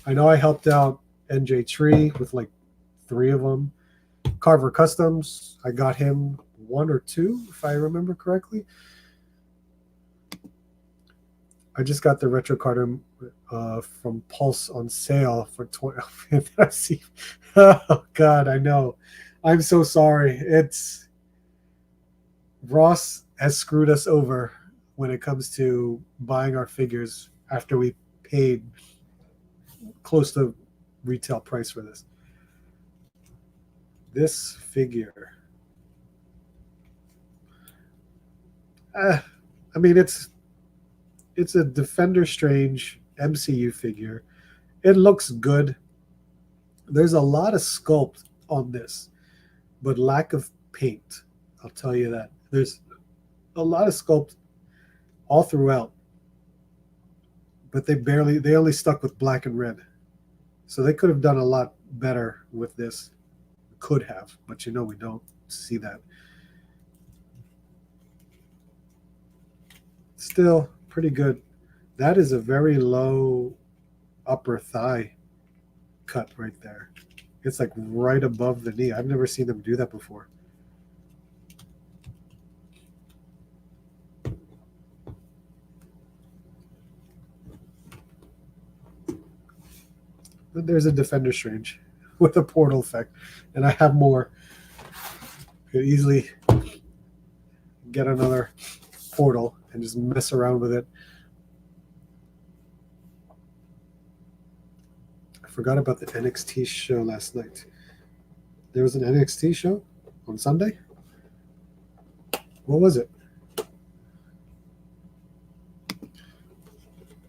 I know I helped out NJ Tree with like 3 of them. Carver Customs, I got him 1 or 2, if I remember correctly. I just got the retro card from Pulse on sale for 20. Oh God, I know. I'm so sorry. Ross has screwed us over when it comes to buying our figures after we paid close to retail price for this. This figure, I mean, it's a Defender Strange MCU figure. It looks good. There's a lot of sculpt on this, but lack of paint. I'll tell you that. There's a lot of sculpt all throughout, but they only stuck with black and red. So they could have done a lot better with this. Could have, but we don't see that. Still pretty good. That is a very low upper thigh cut right there. It's like right above the knee. I've never seen them do that before. But there's a Defender Strange with a portal effect, and I have more. Could easily get another portal and just mess around with it. I forgot about the NXT show last night. There was an NXT show on Sunday. What was it?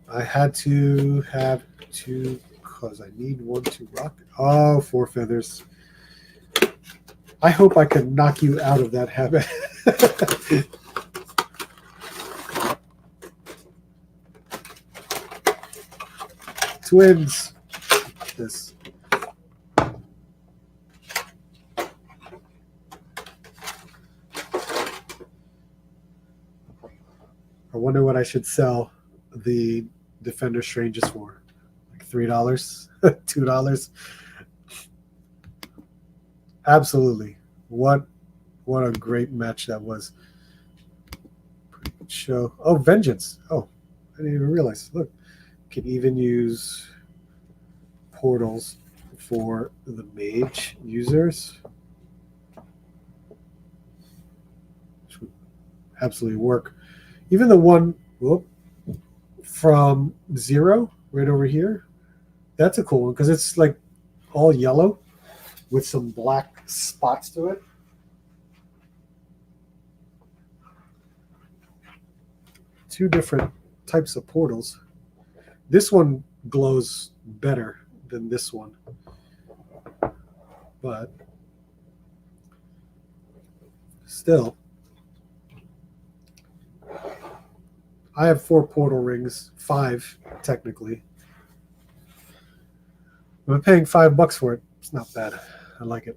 I had to have 2 because I need 1 to rock. Oh, 4 feathers. I hope I can knock you out of that habit. Twins. This. I wonder what I should sell the Defender Stranges for. Like $3, $2. Absolutely. What a great match that was. Show. Oh, Vengeance. Oh, I didn't even realize. Look, can even use portals for the mage users, which would absolutely work. Even the one from Zero right over here, that's a cool one because it's like all yellow with some black spots to it. Two different types of portals. This one glows better than this one, but still, I have 4 portal rings, 5 technically. I'm paying $5 for it. It's not bad. I like it.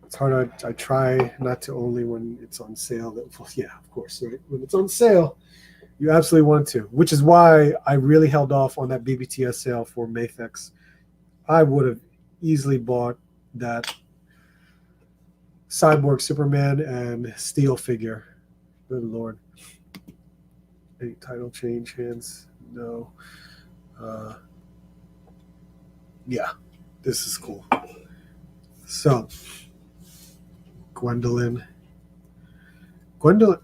It's hard. I try not to only when it's on sale. Well, yeah, of course. Right? When it's on sale, you absolutely want to, which is why I really held off on that BBTS sale for Mayfix. I would have easily bought that Cyborg Superman and Steel figure. Good Lord. Any title change hands? No. Yeah, this is cool. So, Gwendolyn,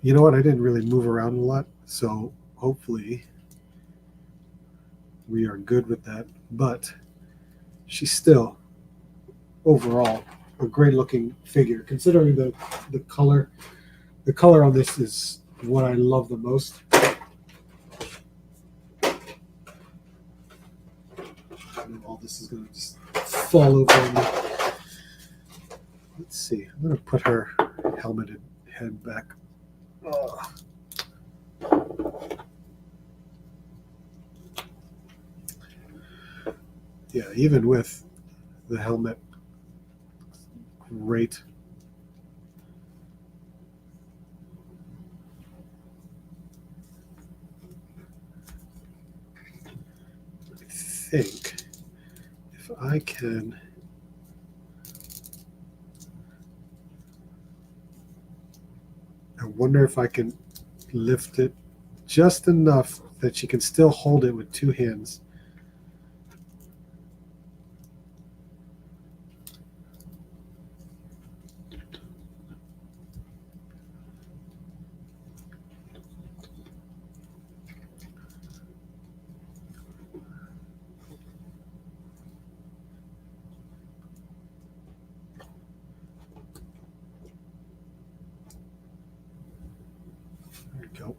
you know what? I didn't really move around a lot, so hopefully We are good with that. But she's still overall a great looking figure, considering the color. The color on this is what I love the most. All this is going to just fall over on me. Let's see. I'm going to put her helmeted head back. Yeah, even with the helmet, great. I think if I can I wonder if I can lift it just enough that she can still hold it with two hands. There we go.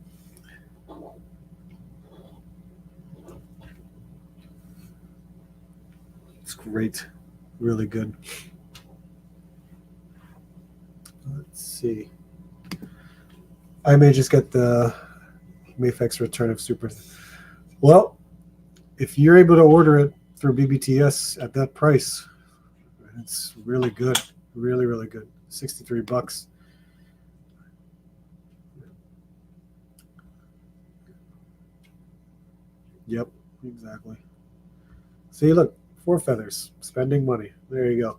It's great. Really good. Let's see. I may just get the Mayfex Return of Super. Well, if you're able to order it through BBTS at that price, it's really good. Really, really good. $63. Yep, exactly. See, look, 4 feathers, spending money. There you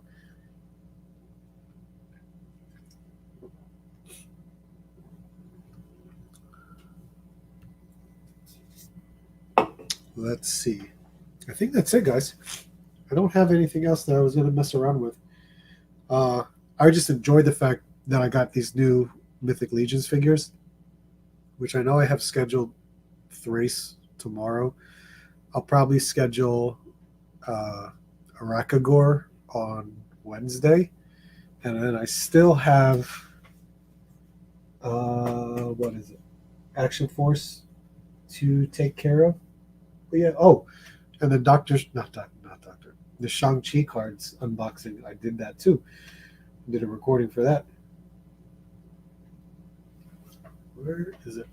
go. Let's see. I think that's it, guys. I don't have anything else that I was going to mess around with. I just enjoyed the fact that I got these new Mythic Legions figures, which I know I have scheduled Thrace tomorrow. I'll probably schedule Arakagor on Wednesday, and then I still have what is it? Action Force to take care of. But yeah. Oh, and the the Shang-Chi cards unboxing. I did that too. Did a recording for that. Where is it?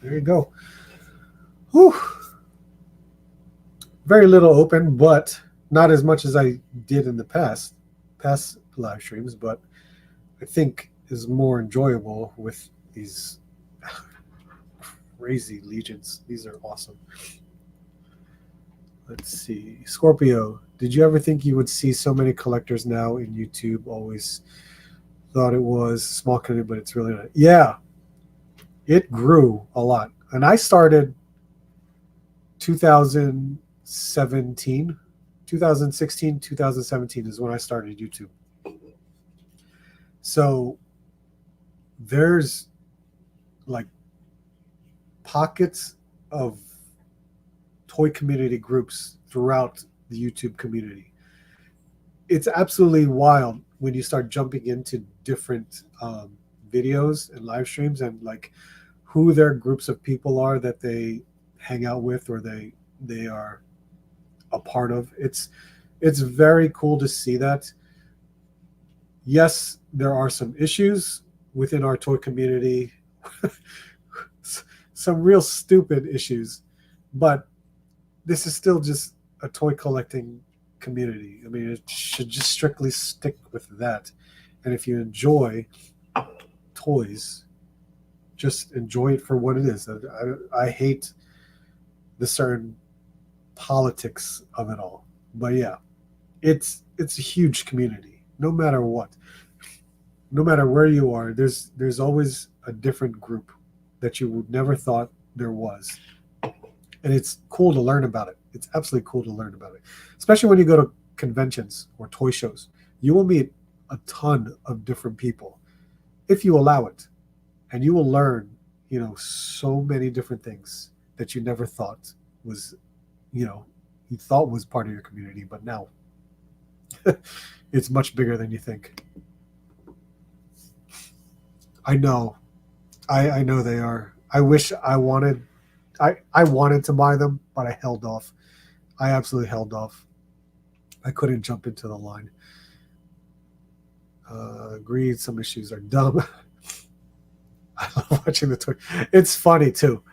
There you go. Whew. Very little open, but not as much as I did in the past live streams, but I think is more enjoyable with these crazy legions. These are awesome. Let's see. Scorpio, did you ever think you would see so many collectors now in YouTube? Always thought it was small community, but it's really not. Yeah, it grew a lot. And I started 2016, 2017 is when I started YouTube. So there's like pockets of toy community groups throughout the YouTube community. It's absolutely wild when you start jumping into different videos and live streams and like who their groups of people are that they hang out with or they are a part of. It's very cool to see that. Yes, there are some issues within our toy community, some real stupid issues, but this is still just a toy collecting community. I mean, it should just strictly stick with that. And if you enjoy toys, just enjoy it for what it is. I hate the certain politics of it all. But yeah, it's a huge community. No matter what, no matter where you are, there's always a different group that you would never thought there was. And it's cool to learn about it. It's absolutely cool to learn about it, especially when you go to conventions or toy shows. You will meet a ton of different people if you allow it, and you will learn, so many different things that you never thought was, you thought was part of your community, but now it's much bigger than you think. I know. I know they are. I wish I wanted to buy them, but I held off. I absolutely held off. I couldn't jump into the line. Agreed, some issues are dumb. I love watching the toy. It's funny too.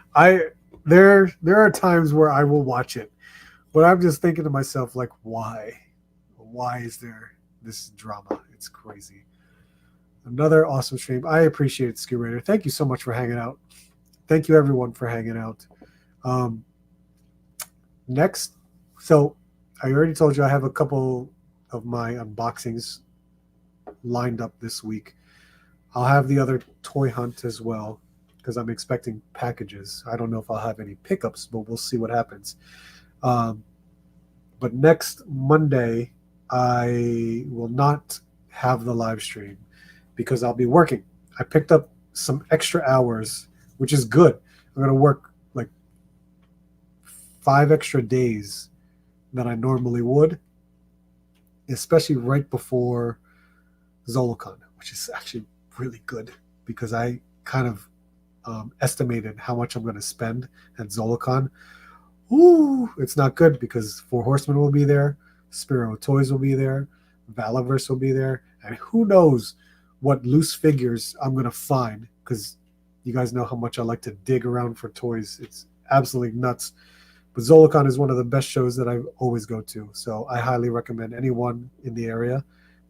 There are times where I will watch it, but I'm just thinking to myself, like, why? Why is there this drama? It's crazy. Another awesome stream. I appreciate it, Ski Raider. Thank you so much for hanging out. Thank you everyone for hanging out. Next, so I already told you I have a couple of my unboxings lined up this week. I'll have the other toy hunt as well because I'm expecting packages. I don't know if I'll have any pickups, but we'll see what happens. But next Monday, I will not have the live stream because I'll be working. I picked up some extra hours, which is good. I'm going to work like 5 extra days than I normally would, especially right before Zolicon, which is actually really good because I kind of estimated how much I'm going to spend at Zolicon. Ooh, it's not good because Four Horsemen will be there, Spiro Toys will be there, Valaverse will be there, and who knows what loose figures I'm going to find because you guys know how much I like to dig around for toys. It's absolutely nuts. But Zolicon is one of the best shows that I always go to. So I highly recommend anyone in the area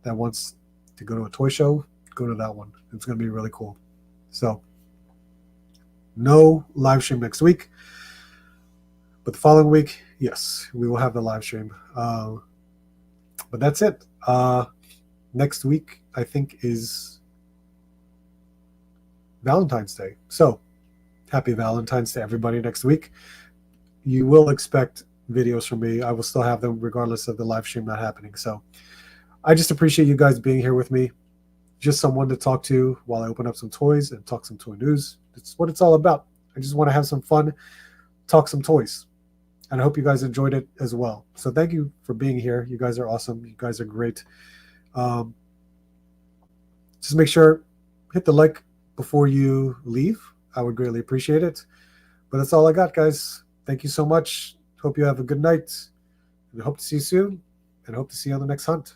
that wants to go to a toy show, go to that one. It's going to be really cool. So no live stream next week. But the following week, yes, we will have the live stream. But that's it. Next week, I think, is Valentine's Day. So happy Valentine's to everybody next week. You will expect videos from me. I will still have them regardless of the live stream not happening. So I just appreciate you guys being here with me. Just someone to talk to while I open up some toys and talk some toy news. That's what it's all about. I just want to have some fun, talk some toys. And I hope you guys enjoyed it as well. So thank you for being here. You guys are awesome. You guys are great. Just make sure, hit the like before you leave. I would greatly appreciate it. But that's all I got, guys. Thank you so much. Hope you have a good night. And I hope to see you soon. And I hope to see you on the next hunt.